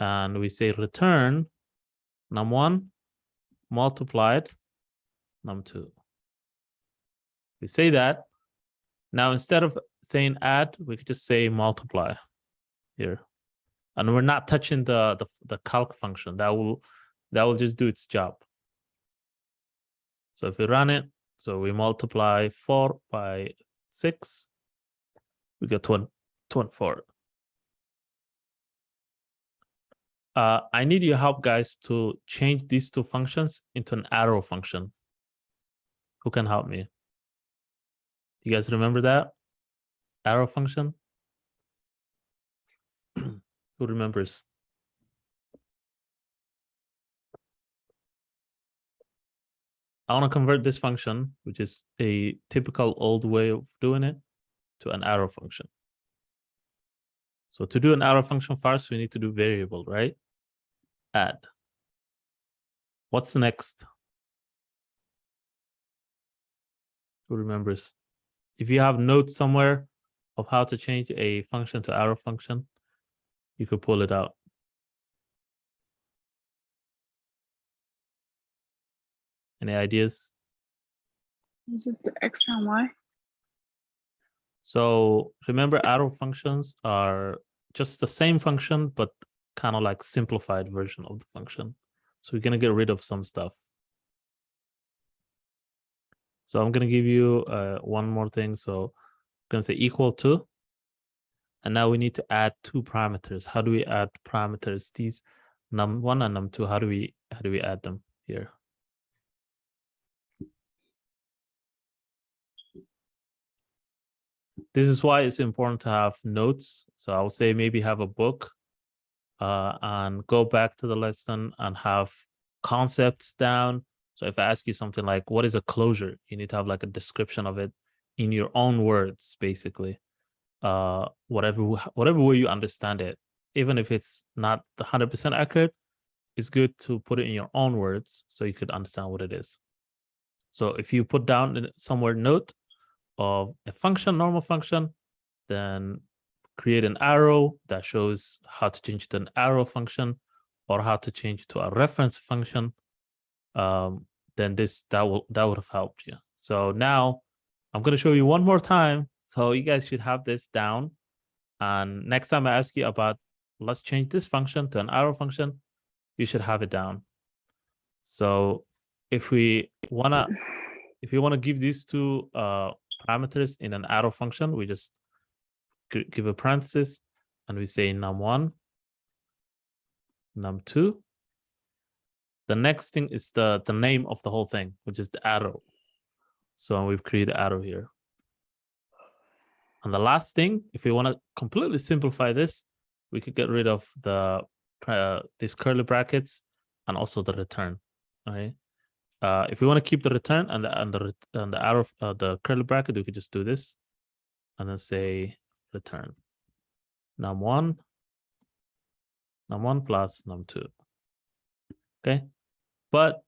and we say return num1 multiplied num2. We say that. Now instead of saying add, we could just say multiply here, and we're not touching the calc function. That will just do its job. So if we run it, so we multiply 4 by 6, we get 24. I need your help, guys, to change these two functions into an arrow function. Who can help me? You guys remember that? Arrow function? Who remembers? I want to convert this function, which is a typical old way of doing it, to an arrow function. So to do an arrow function first, we need to do variable, right? Add. What's next? Who remembers? If you have notes somewhere of how to change a function to arrow function, you could pull it out. Any ideas? Is it the X and Y? So remember, arrow functions are just the same function, but kind of like simplified version of the function. So we're gonna get rid of some stuff. So I'm gonna give you one more thing. So I'm gonna say equal to, and now we need to add two parameters. How do we add parameters? These num1 and num2. How do we add them here? This is why it's important to have notes. So I would say maybe have a book and go back to the lesson and have concepts down. So if I ask you something like, what is a closure? You need to have like a description of it in your own words, basically. Whatever way you understand it, even if it's not 100% accurate, it's good to put it in your own words so you could understand what it is. So if you put down somewhere note of a function, normal function, then create an arrow that shows how to change to an arrow function or how to change it to a reference function, then that would have helped you. So now I'm going to show you one more time. So you guys should have this down. And next time I ask you about, let's change this function to an arrow function, you should have it down. So if we wanna give these two parameters in an arrow function, we just give a parenthesis and we say num1, num2. The next thing is the name of the whole thing, which is the arrow. So we've created arrow here. And the last thing, if we want to completely simplify this, we could get rid of the these curly brackets and also the return. Okay. If we want to keep the return and the arrow, the curly bracket, we could just do this and then say return num1 plus num2. Okay, but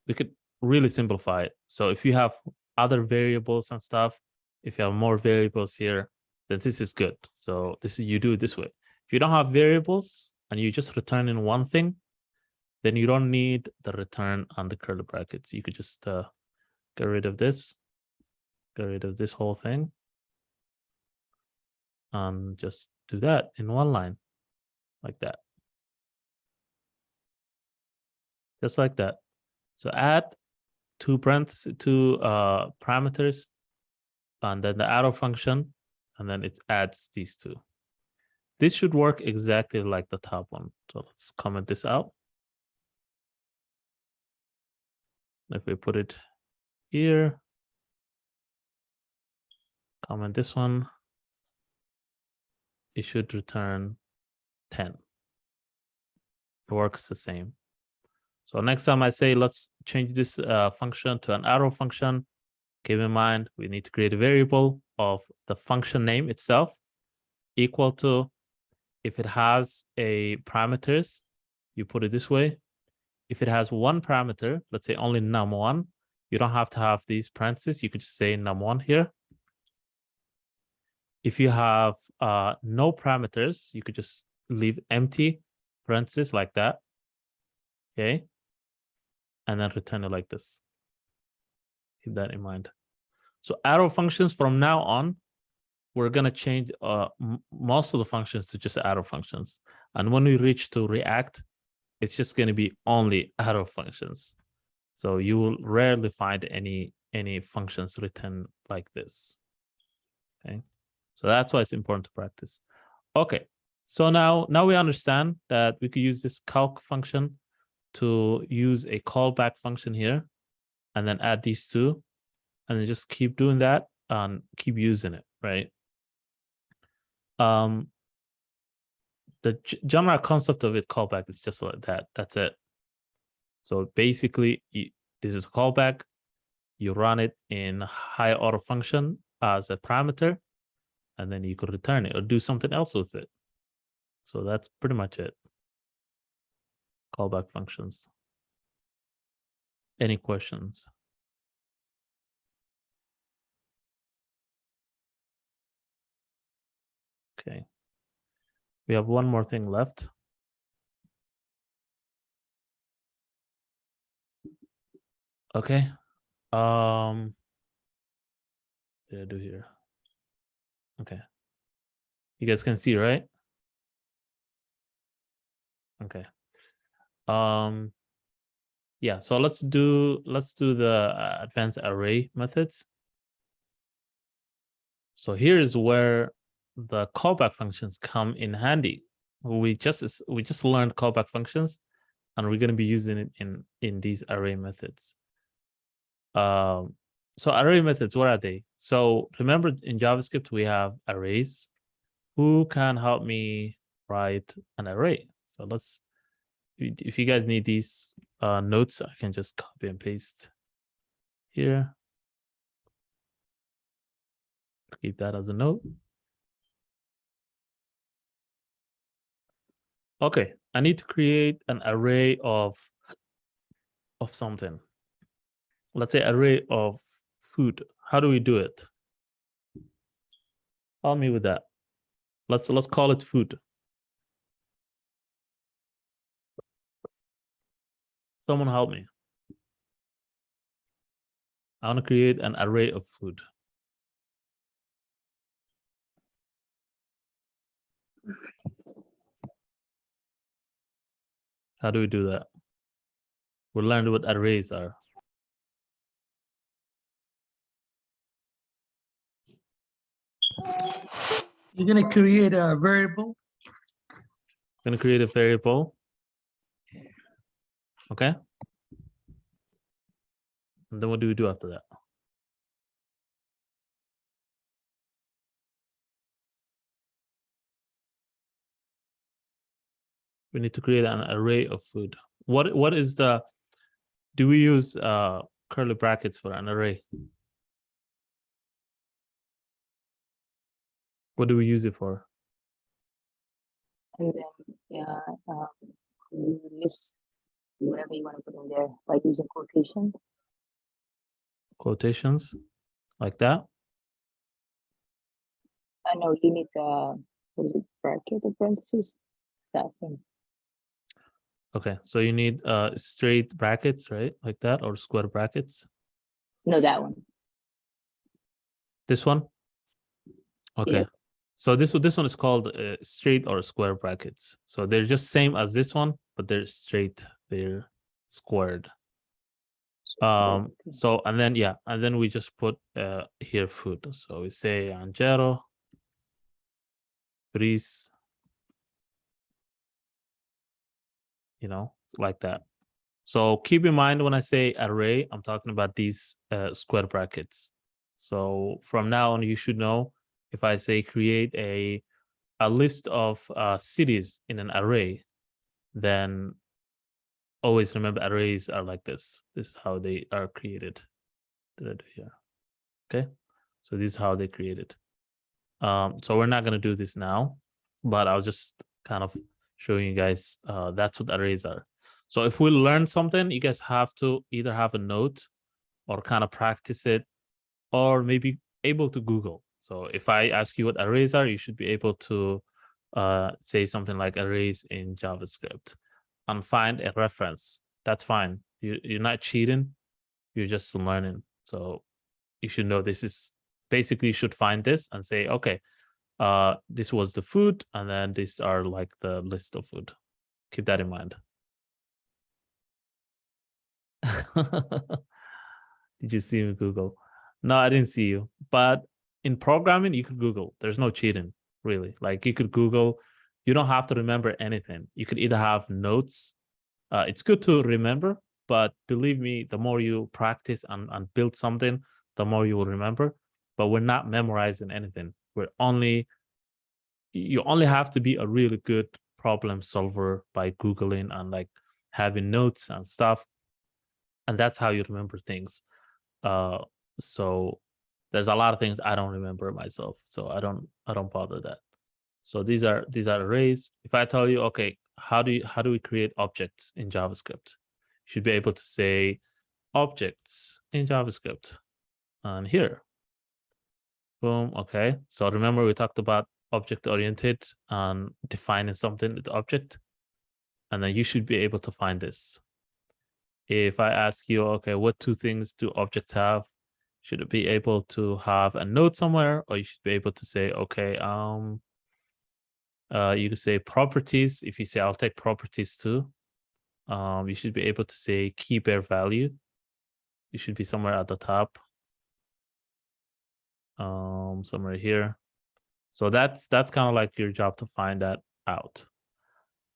we could really simplify it. So if you have other variables and stuff, if you have more variables here, then this is good. So you do it this way. If you don't have variables and you just return in one thing, then you don't need the return and the curly brackets. You could just get rid of this whole thing, and just do that in one line, like that. Just like that. So add two parameters, and then the arrow function, and then it adds these two. This should work exactly like the top one. So let's comment this out. If we put it here, comment this one, it should return 10. It works the same. So next time I say, let's change this function to an arrow function, keep in mind, we need to create a variable of the function name itself equal to, if it has a parameters, you put it this way. If it has one parameter, let's say only num1, you don't have to have these parentheses. You could just say num1 here. If you have no parameters, you could just leave empty parentheses like that. Okay. And then return it like this. Keep that in mind. So arrow functions from now on, we're going to change most of the functions to just arrow functions. And when we reach to React, it's just going to be only arrow functions. So you will rarely find any functions written like this. Okay. So that's why it's important to practice. Okay. So now we understand that we could use this calc function to use a callback function here and then add these two and then just keep doing that and keep using it, right? The general concept of it, callback, is just like that. That's it. So basically, this is a callback. You run it in higher order function as a parameter, and then you could return it or do something else with it. So that's pretty much it. Callback functions. Any questions? Okay. We have one more thing left. Okay. What did I do here? Okay. You guys can see, right? Okay. Yeah, so let's do the advanced array methods. So here is where the callback functions come in handy. We just learned callback functions, and we're going to be using it in these array methods. So array methods, what are they? So remember, in JavaScript we have arrays. Who can help me write an array? So let's, if you guys need these notes, I can just copy and paste here. Keep that as a note. Okay, I need to create an array of something. Let's say array of food. How do we do it? Help me with that. Let's call it food. Someone help me. I want to create an array of food. How do we do that? We learned what arrays are. You're gonna create a variable. Gonna create a variable. Okay. And then what do we do after that? We need to create an array of food. What is the, do we use curly brackets for an array? What do we use it for? And then, yeah, you list whatever you want to put in there by using quotations. Quotations like that. I know you need what is it, bracket or parentheses? That thing. Okay, so you need straight brackets, right? Like that, or square brackets. No, that one. This one. Okay. Yep. So this one is called straight or square brackets. So they're just same as this one, but they're straight. They're squared. Okay. So and then yeah, and then we just put here food. So we say Angelo, Bris, you know, like that. So keep in mind when I say array, I'm talking about these square brackets. So from now on, you should know if I say create a list of cities in an array, then always remember arrays are like this. This is how they are created. Here. Okay, so this is how they created. So we're not going to do this now, but I'll just kind of showing you guys that's what arrays are. So if we learn something, you guys have to either have a note or kind of practice it, or maybe able to Google. So if I ask you what arrays are, you should be able to say something like arrays in JavaScript and find a reference. That's fine. You're not cheating. You're just learning. So you should know this is basically, you should find this and say, okay, this was the food, and then these are like the list of food. Keep that in mind. Did you see me Google? No, I didn't see you. But in programming, you could Google. There's no cheating, really. Like you could Google. You don't have to remember anything. You could either have notes. It's good to remember, but believe me, the more you practice and build something, the more you will remember. But we're not memorizing anything. You only have to be a really good problem solver by Googling and like having notes and stuff. And that's how you remember things. So there's a lot of things I don't remember myself. So I don't bother that. So these are arrays. If I tell you, okay, how do we create objects in JavaScript? You should be able to say objects in JavaScript. And here. Boom. Okay. So remember we talked about object oriented and defining something with the object. And then you should be able to find this. If I ask you, okay, what two things do objects have? Should it be able to have a node somewhere, or you should be able to say, okay, you could say properties. If you say, I'll take properties too. You should be able to say key bear value. You should be somewhere at the top. Somewhere here. So that's kind of like your job to find that out.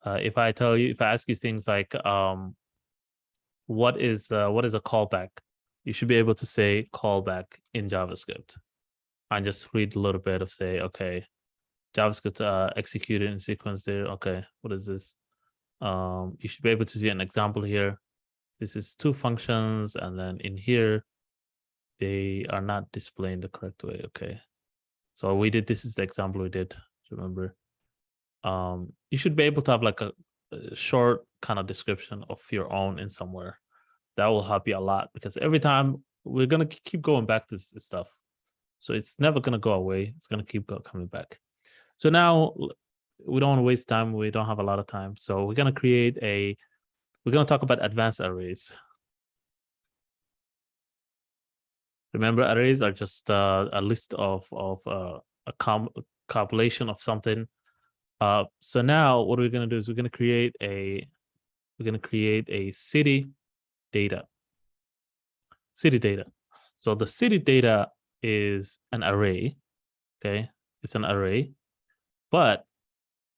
If I ask you things like, what is a callback? You should be able to say callback in JavaScript. And just read a little bit of say, okay, JavaScript executed in sequence there. Okay, what is this? You should be able to see an example here. This is two functions, and then in here, they are not displaying the correct way. Okay, so this is the example we did. Remember, you should be able to have like a short kind of description of your own in somewhere. That will help you a lot, because every time we're gonna keep going back to this stuff, so it's never gonna go away. It's gonna keep coming back. So now we don't want to waste time. We don't have a lot of time. So we're going to we're going to talk about advanced arrays. Remember, arrays are just a list of a compilation of something. So now what we're going to do is we're going to create a city data. City data. So the city data is an array. Okay, it's an array, but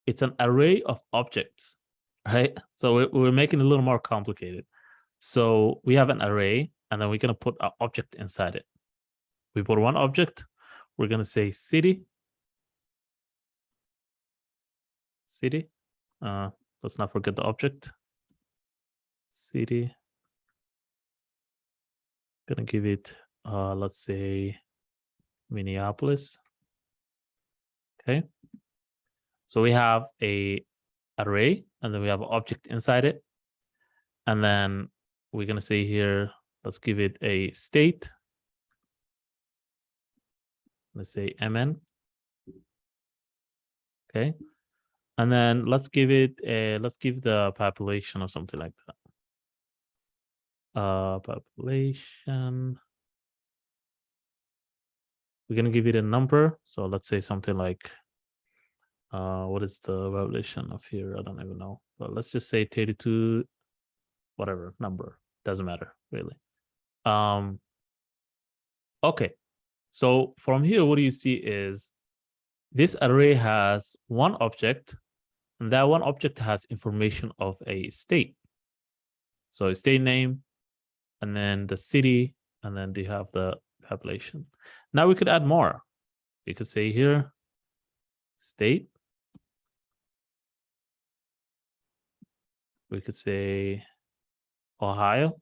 it's an array of objects, right? So we're making it a little more complicated. So we have an array, and then we're going to put an object inside it. We put one object. We're going to say city. City. Let's not forget the object. City. Going to give it, let's say, Minneapolis. Okay. So we have a array, and then we have an object inside it. And then we're going to say here, let's give it a state. Let's say MN. Okay. And then let's give the population or something like that. Population. We're going to give it a number. So let's say something like, what is the population of here? I don't even know. But let's just say 32, whatever number. Doesn't matter, really. Okay. So from here, what do you see is this array has one object, and that one object has information of a state. So a state name, and then the city, and then you have the population. Now we could add more. We could say here, state. We could say Ohio,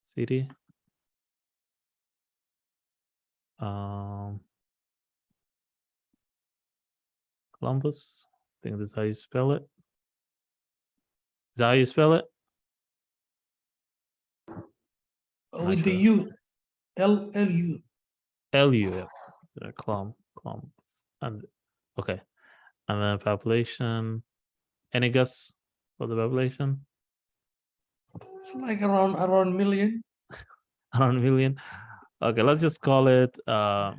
city. Columbus, I think this is how you spell it. Is that how you spell it? With the U, LLU. LU, yeah. Columbus. And okay. And then population. Any guess for the population? It's like around million. Around a million. Okay, let's just call it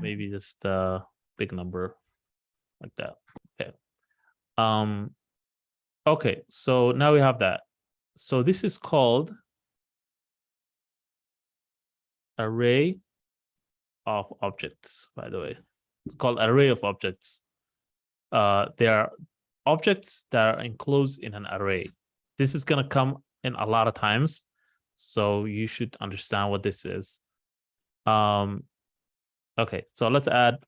maybe just a big number like that. Okay. Okay, so now we have that. So this is called array of objects, by the way. It's called array of objects. There are objects that are enclosed in an array. This is going to come in a lot of times, so you should understand what this is. Okay, so let's add a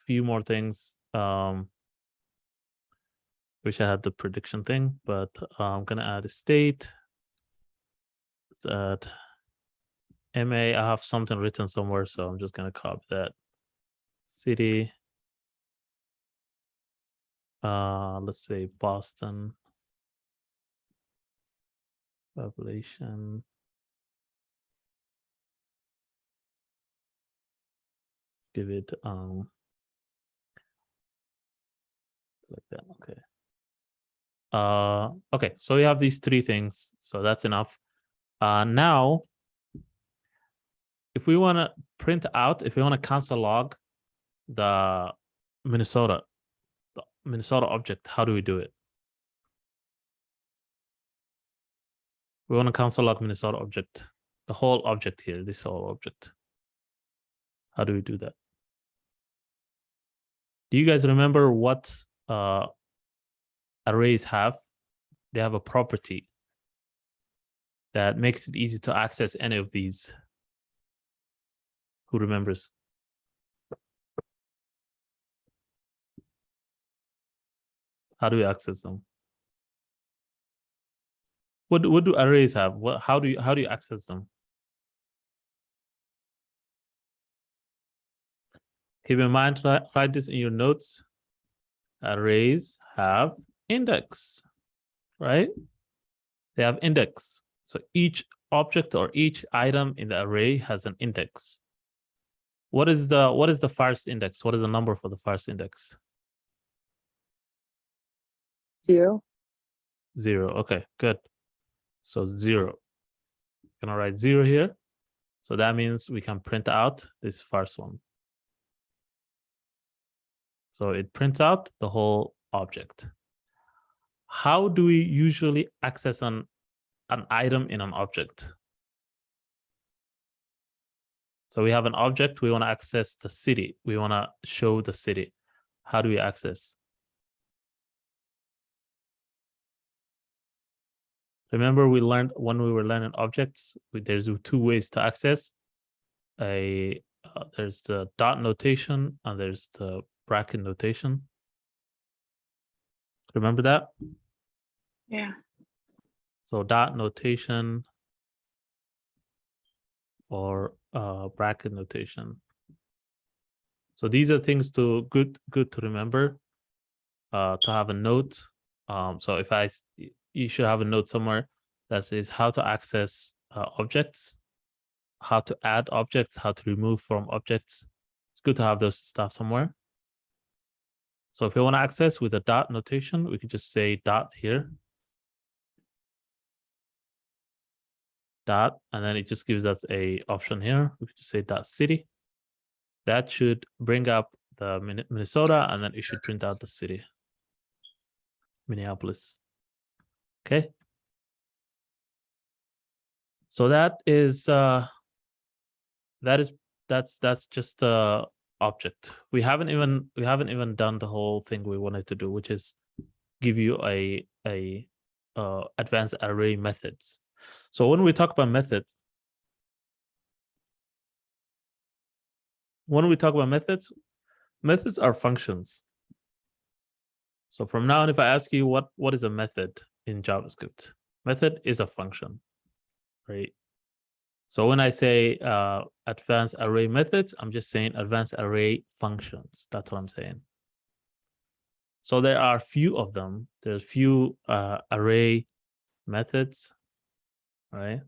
few more things. Wish I had the prediction thing, but I'm gonna add a state. Let's add MA. I have something written somewhere, so I'm just gonna copy that. City. Let's say Boston. Population. Give it like that. Okay. Okay, so we have these three things, so that's enough. Now, if we want to print out, if we want to console log the Minnesota object, how do we do it? We want to console log Minnesota object, the whole object here, this whole object. How do we do that? Do you guys remember what arrays have? They have a property that makes it easy to access any of these. Who remembers? How do we access them? What do arrays have? How do you access them? Keep in mind, write this in your notes. Arrays have index, right? They have index. So each object or each item in the array has an index. What is the first index? What is the number for the first index? 0. 0. Okay, good. So 0. Gonna write 0 here. So that means we can print out this first one. So it prints out the whole object. How do we usually access an item in an object? So we have an object, we want to access the city. We want to show the city. How do we access? Remember we learned when we were learning objects, there's 2 ways to access. There's the dot notation and there's the bracket notation. Remember that? Yeah. So dot notation or bracket notation. So these are things to good to remember, to have a note. So you should have a note somewhere that says how to access objects, how to add objects, how to remove from objects. It's good to have those stuff somewhere. So if you want to access with a dot notation, we could just say dot here. Dot, and then it just gives us a option here. We could just say dot city. That should bring up the Minnesota, and then it should print out the city, Minneapolis. Okay. So that's just the object. We haven't even done the whole thing we wanted to do, which is give you a advanced array methods. So when we talk about methods, methods are functions. So from now on, if I ask you what is a method in JavaScript, method is a function, right? So when I say advanced array methods, I'm just saying advanced array functions. That's what I'm saying. So there are few of them. There's few array methods, right?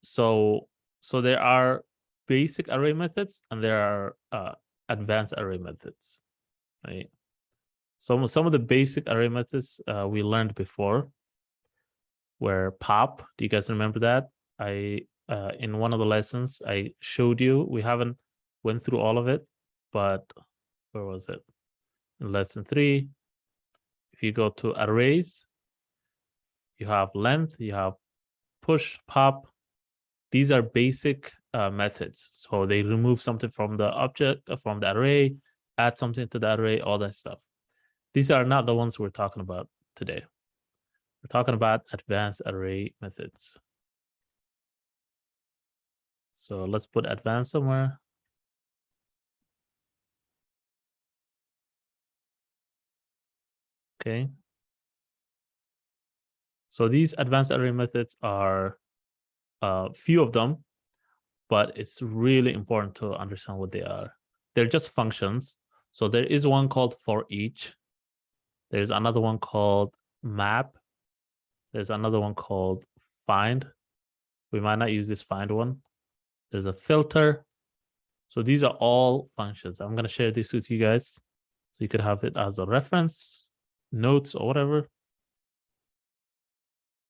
So there are basic array methods and there are advanced array methods, right? Some of the basic array methods we learned before were pop. Do you guys remember that? In one of the lessons I showed you. We haven't went through all of it, but where was it? In lesson 3, if you go to arrays, you have length, you have push, pop. These are basic methods. So they remove something from the object, from the array, add something to the array, all that stuff. These are not the ones we're talking about today. We're talking about advanced array methods. So let's put advanced somewhere. Okay. So these advanced array methods are few of them, but it's really important to understand what they are. They're just functions. So there is one called for each. There's another one called map. There's another one called find. We might not use this find one. There's a filter. So these are all functions. I'm going to share this with you guys so you could have it as a reference, notes, or whatever.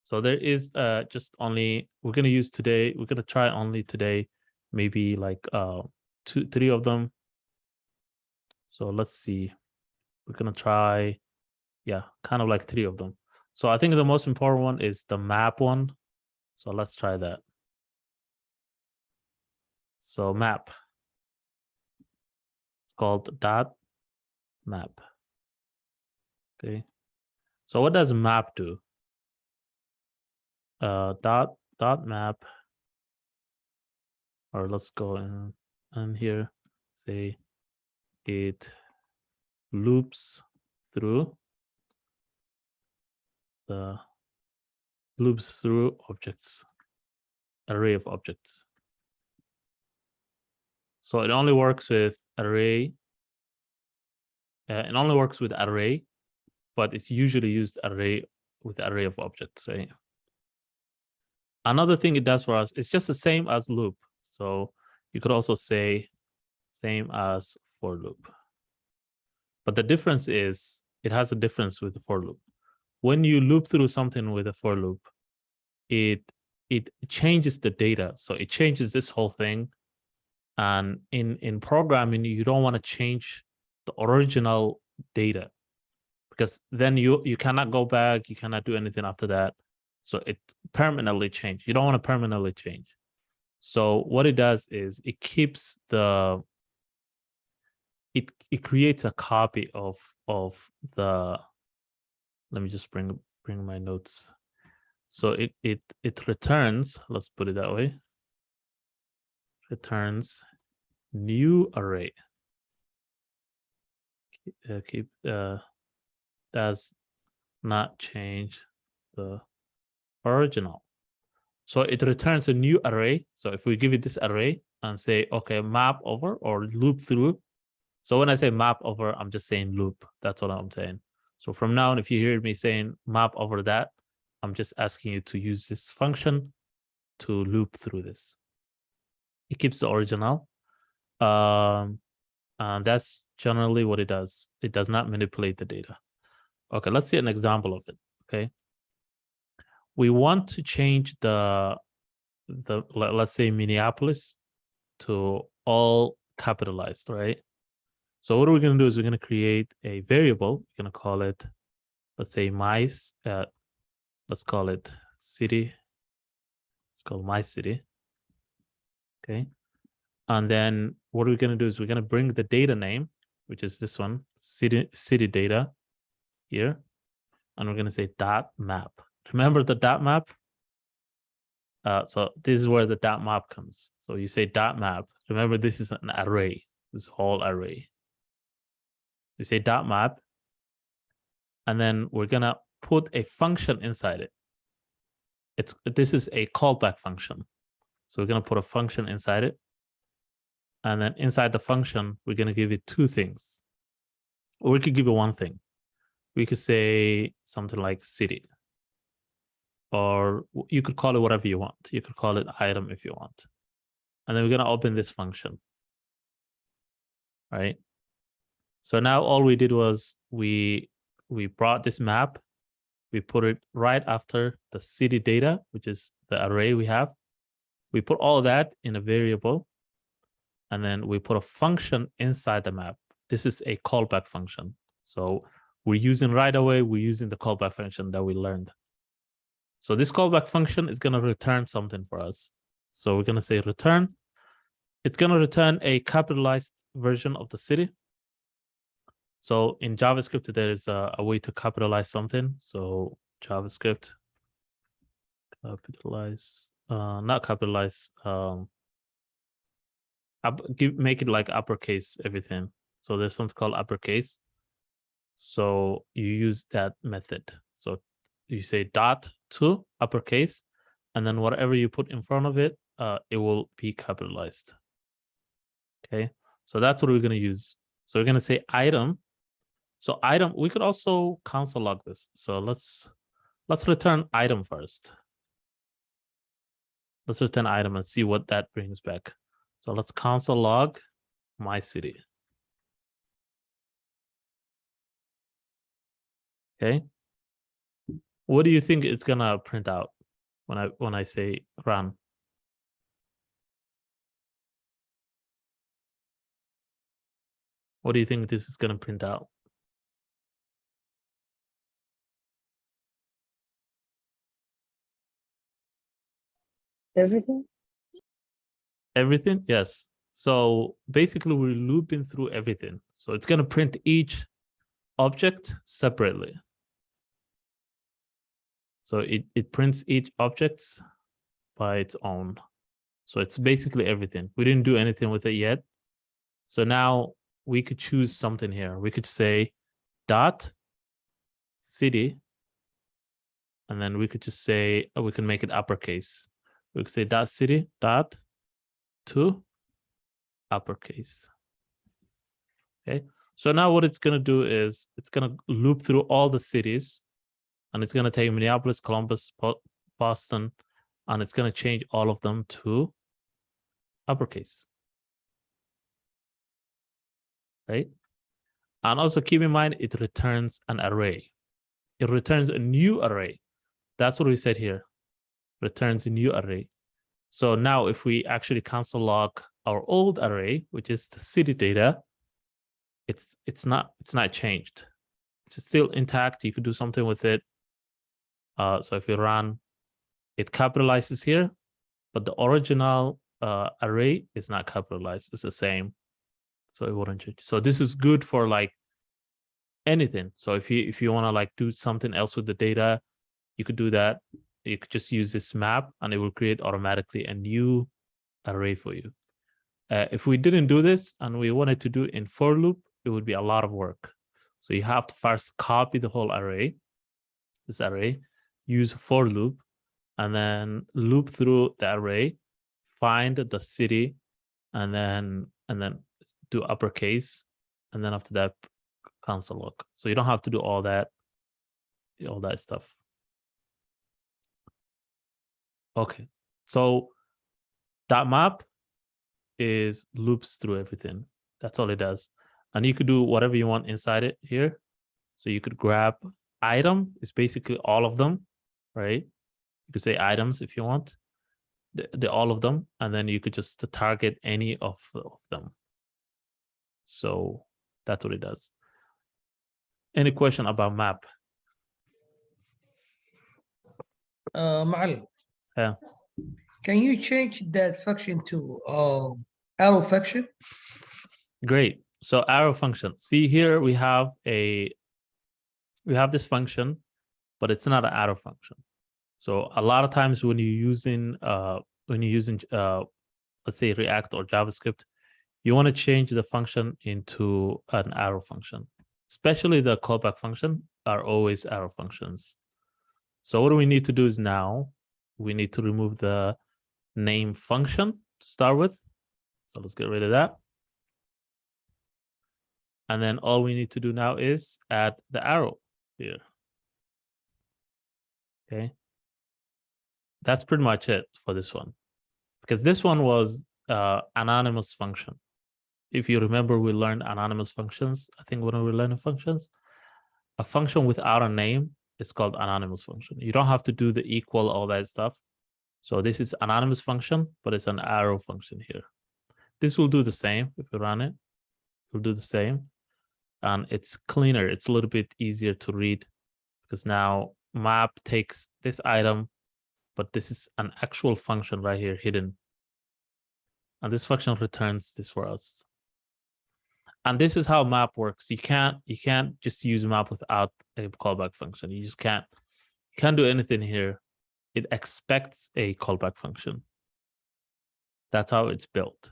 So there is just only, we're going to use today, we're going to try only today, maybe like 2, 3 of them. So let's see. We're going to try, yeah, kind of like 3 of them. So I think the most important one is the map one. So let's try that. So map. It's called dot map. Okay. So what does map do? Dot map, or let's go in here, say it loops through objects, array of objects. So it only works with array. It only works with array, but it's usually used with array of objects, right? Another thing it does for us, it's just the same as loop. So you could also say same as for loop. But the difference is it has a difference with the for loop. When you loop through something with a for loop, it changes the data. So it changes this whole thing. And in programming, you don't want to change the original data, because then you cannot go back, you cannot do anything after that. So it permanently changed. You don't want to permanently change. So what it does is it keeps the it creates a copy of the, let me just bring my notes. So it returns, let's put it that way, returns new array. Does not change the original. So it returns a new array. So if we give it this array and say, okay, map over or loop through. So when I say map over, I'm just saying loop. That's what I'm saying. So from now on, if you hear me saying map over that, I'm just asking you to use this function to loop through this. It keeps the original. And that's generally what it does. It does not manipulate the data. Okay, let's see an example of it. Okay. We want to change let's say Minneapolis to all capitalized, right? So what we're going to do is we're going to create a variable. We're going to call it, let's say let's call it city. Let's call my city. Okay. And then what we're going to do is we're going to bring the data name, which is this one, city data here. And we're going to say dot map. Remember the dot map? So this is where the dot map comes. So you say dot map. Remember, this is an array, this whole array. You say dot map, and then we're gonna put a function inside it. This is a callback function. So we're gonna put a function inside it. And then inside the function, we're gonna give it two things. Or we could give it one thing. We could say something like city. Or you could call it whatever you want. You could call it item if you want. And then we're going to open this function. Right? So now all we did was we brought this map. We put it right after the city data, which is the array we have. We put all of that in a variable. And then we put a function inside the map. This is a callback function. So we're using right away, we're using the callback function that we learned. So this callback function is going to return something for us. So we're going to say return. It's going to return a capitalized version of the city. So in JavaScript, there is a way to capitalize something. So JavaScript, capitalize, not capitalize, make it like uppercase everything. So there's something called uppercase. So you use that method. So you say dot to uppercase, and then whatever you put in front of it, it will be capitalized. Okay, so that's what we're going to use. So we're going to say item. So item, we could also console log this. So let's return item first. Let's return item and see what that brings back. So let's console log my city. Okay. What do you think it's gonna print out when I say run? What do you think this is gonna print out? Everything? Everything? Yes. So basically we're looping through everything. So it's gonna print each object separately. So it prints each object by its own. So it's basically everything. We didn't do anything with it yet. So now we could choose something here. We could say dot city, and then we could just say, we can make it uppercase. We could say dot city dot to uppercase. Okay. So now what it's going to do is it's going to loop through all the cities, and it's going to take Minneapolis, Columbus, Boston, and it's going to change all of them to uppercase. Right? And also keep in mind, it returns an array. It returns a new array. That's what we said here. Returns a new array. So now if we actually console log our old array, which is the city data, it's not changed. It's still intact. You could do something with it. So if you run, it capitalizes here, but the original array is not capitalized. It's the same. So it wouldn't change. So this is good for like anything. So if you want to like do something else with the data, you could do that. You could just use this map and it will create automatically a new array for you. If we didn't do this and we wanted to do it in for loop, it would be a lot of work. So you have to first copy the whole array, this array, use for loop, and then loop through the array, find the city, and then do uppercase, and then after that console log. So you don't have to do all that stuff. Okay, so that map is loops through everything. That's all it does. And you could do whatever you want inside it here. So you could grab item, is basically all of them, right? You could say items if you want, the all of them, and then you could just target any of them. So that's what it does. Any question about map? معلم. Yeah. Can you change that function to arrow function? Great. So arrow function. See here we have this function, but it's not an arrow function. So a lot of times when you're using let's say React or JavaScript, you want to change the function into an arrow function. Especially the callback function are always arrow functions. So what do we need to do is now we need to remove the name function to start with. So let's get rid of that. And then all we need to do now is add the arrow here. Okay. That's pretty much it for this one. Because this one was anonymous function. If you remember, we learned anonymous functions. I think when we were learning functions, a function without a name is called anonymous function. You don't have to do the equal, all that stuff. So this is anonymous function, but it's an arrow function here. This will do the same if you run it. It will do the same. And it's cleaner. It's a little bit easier to read because now map takes this item, but this is an actual function right here hidden. And this function returns this for us. And this is how map works. You can't just use map without a callback function. You just can't do anything here. It expects a callback function. That's how it's built.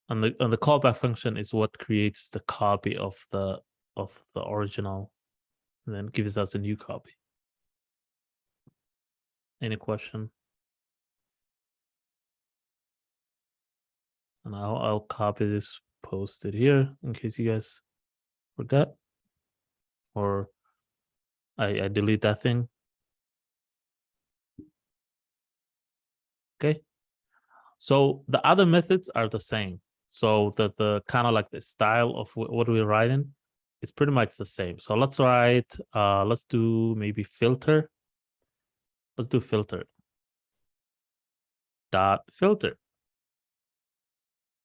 And the callback function is what creates the copy of the original and then gives us a new copy. Any question? And I'll copy this, post it here in case you guys forgot, or I delete that thing. Okay. So the other methods are the same. So the kind of like the style of what we're writing is pretty much the same. So let's write, let's do maybe filter. Let's do filter. Dot filter.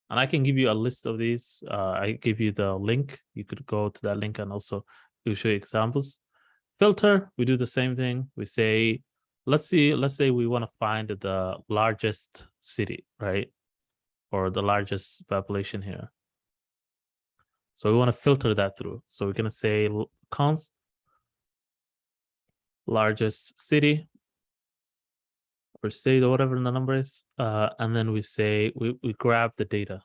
And I can give you a list of these. I give you the link. You could go to that link and also do show you examples. Filter, we do the same thing. We say, let's say we want to find the largest city, right? Or the largest population here. So we want to filter that through. So we're going to say const largest city or state or whatever the number is. And then we say, we grab the data.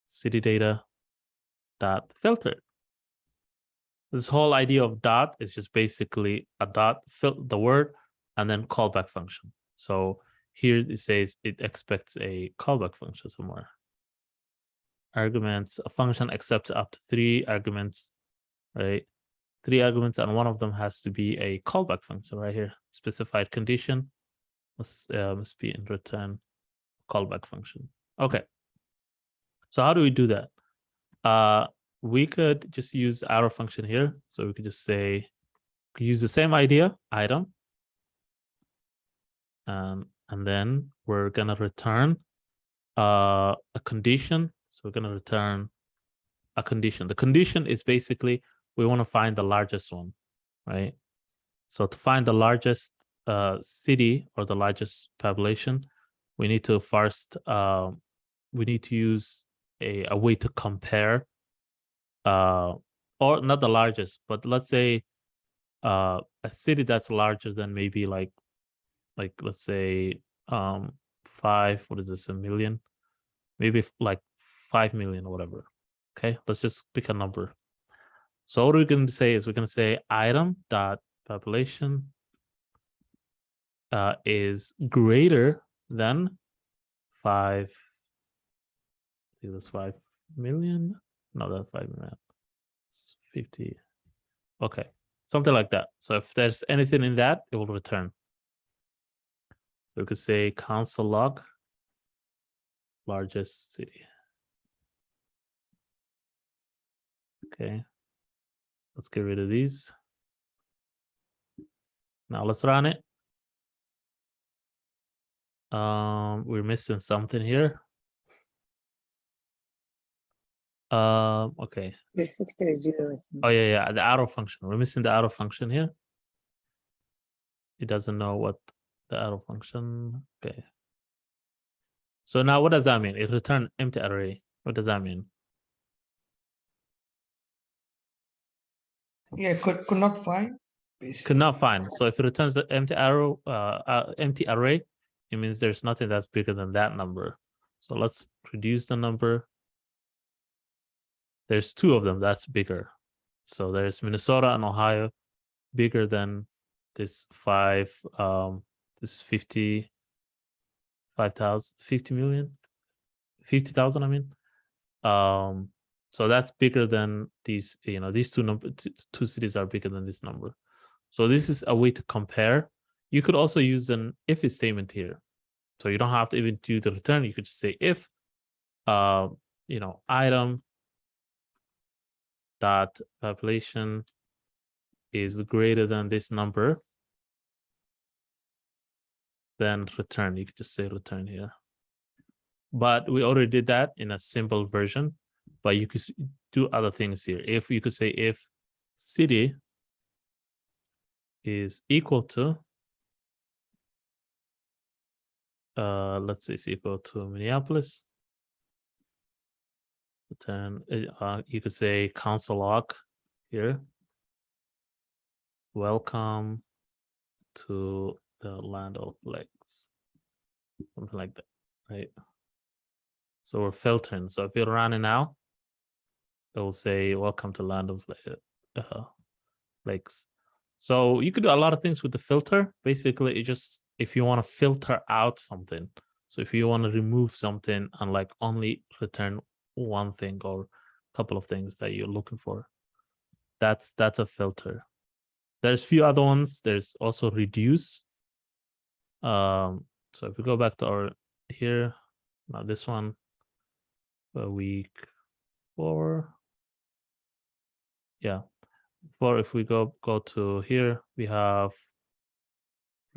City data dot filter. This whole idea of dot is just basically a dot, the word, and then callback function. So here it says it expects a callback function somewhere. Arguments, a function accepts up to 3 arguments, right? 3 arguments, and one of them has to be a callback function right here. Specified condition must be in return callback function. Okay. So how do we do that? We could just use the arrow function here. So we could just say, use the same idea, item. And then we're gonna return a condition. So we're gonna return a condition. The condition is basically we want to find the largest one, right? So to find the largest city or the largest population, we need to first we need to use a way to compare or not the largest, but let's say a city that's larger than maybe like let's say 5, what is this, a million, maybe like 5 million or whatever. Okay, let's just pick a number. So what we're going to say is we're going to say item dot population is greater than 5. I think that's 5 million. No, that's 5 million. It's 50. Okay, something like that. So if there's anything in that, it will return. So we could say console log largest city. Okay, let's get rid of these. Now let's run it. We're missing something here. Okay. There's 6 to 0. Oh yeah, the arrow function. We're missing the arrow function here. It doesn't know what the arrow function. Okay. So now what does that mean? It returned empty array. What does that mean? Yeah, could not find. Basically. Could not find. So if it returns the empty arrow, empty array, it means there's nothing that's bigger than that number. So let's reduce the number. There's 2 of them that's bigger. So there's Minnesota and Ohio bigger than this 50 million, 50,000, I mean. So that's bigger than these, these two cities are bigger than this number. So this is a way to compare. You could also use an if statement here. So you don't have to even do the return. You could just say if, item dot population is greater than this number, then return. You could just say return here. But we already did that in a simple version, but you could do other things here. If you could say if city is equal to, let's say it's equal to Minneapolis, then you could say console log here. Welcome to the land of Lex, something like that, right? So we're filtering. So if you're running now, it will say welcome to land of Lex. So you could do a lot of things with the filter. Basically, it just, if you want to filter out something. So if you want to remove something and like only return one thing or a couple of things that you're looking for, that's a filter. There's a few other ones. There's also reduce. So if we go back to our here, now this one, week 4. Yeah, 4. If we go to here, we have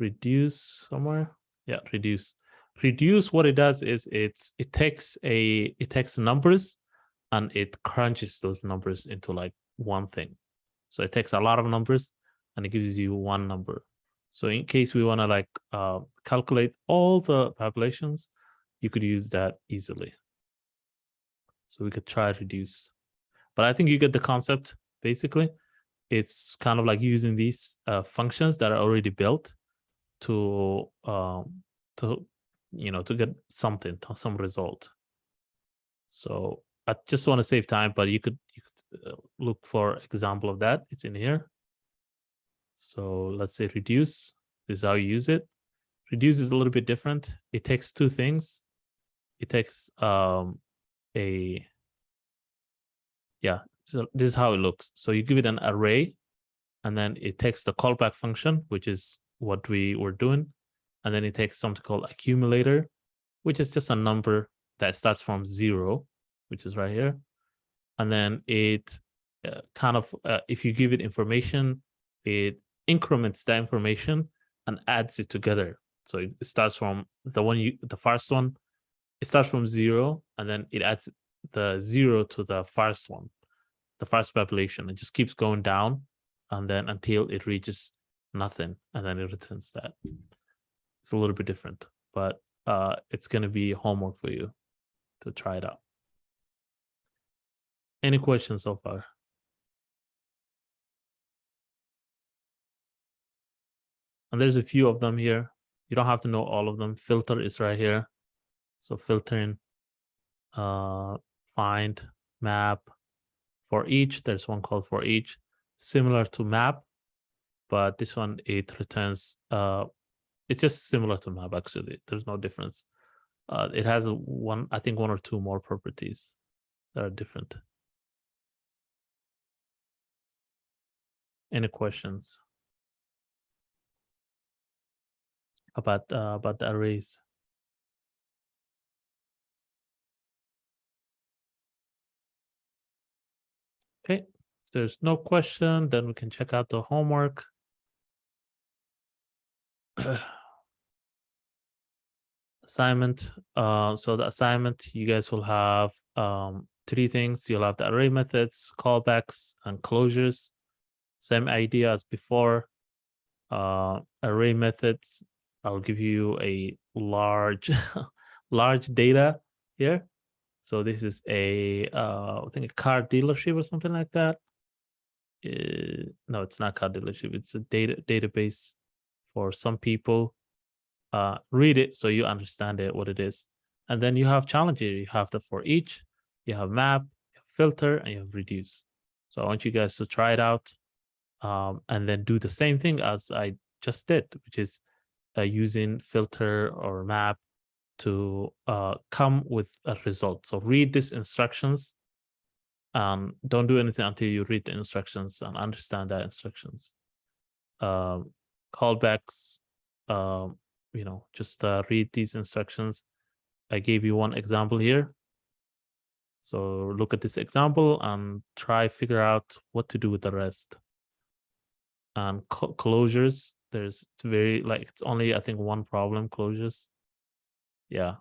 reduce somewhere. Yeah, reduce. Reduce, what it does is it takes numbers and it crunches those numbers into like one thing. So it takes a lot of numbers and it gives you one number. So in case we want to like calculate all the populations, you could use that easily. So we could try reduce. But I think you get the concept. Basically, it's kind of like using these functions that are already built to get something, some result. So I just want to save time, but you could look for example of that. It's in here. So let's say reduce. This is how you use it. Reduce is a little bit different. It takes 2 things. It takes so this is how it looks. So you give it an array, and then it takes the callback function, which is what we were doing, and then it takes something called accumulator, which is just a number that starts from 0, which is right here. And then it if you give it information, it increments that information and adds it together. So it starts from the first one, it starts from 0, and then it adds the 0 to the first one, the first population. It just keeps going down, and then until it reaches nothing, and then it returns that. It's a little bit different, but it's going to be homework for you to try it out. Any questions so far? And there's a few of them here. You don't have to know all of them. Filter is right here. So filtering, find, map, for each. There's one called for each, similar to map, but this one, it returns, it's just similar to map, actually. There's no difference. It has I think one or two more properties that are different. Any questions about the arrays? Okay, if there's no question, then we can check out the homework. Assignment. So the assignment, you guys will have 3 things. You'll have the array methods, callbacks, and closures. Same idea as before. Array methods, I'll give you a large large data here. So this is I think a car dealership or something like that. No, it's not car dealership. It's a database for some people. Read it so you understand it, what it is. And then you have challenge here. You have the for each, you have map, you have filter, and you have reduce. So I want you guys to try it out, and then do the same thing as I just did, which is using filter or map to come with a result. So read these instructions. Don't do anything until you read the instructions and understand the instructions. Callbacks, just read these instructions. I gave you one example here. So look at this example and try figure out what to do with the rest. And closures, it's only, I think, one problem, closures. Yeah.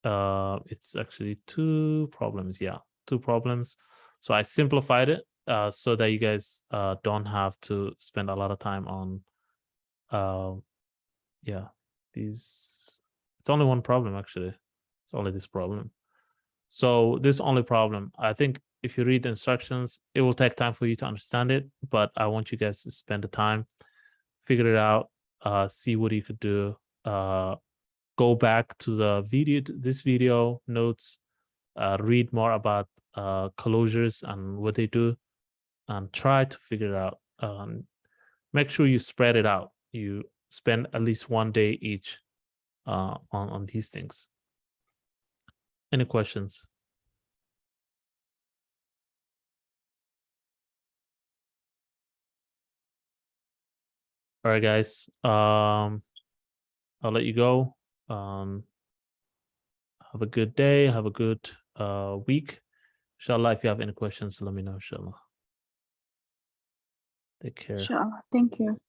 It's actually 2 problems. Yeah, 2 problems. So I simplified it so that you guys don't have to spend a lot of time on it's only one problem, actually. It's only this problem. So this only problem, I think if you read the instructions, it will take time for you to understand it, but I want you guys to spend the time, figure it out, see what you could do, go back to this video notes, read more about closures and what they do, and try to figure it out. Make sure you spread it out. You spend at least one day each on these things. Any questions? All right, guys. I'll let you go. Have a good day. Have a good week. Inshallah, if you have any questions, let me know, inshallah. Take care. Inshallah. Thank you.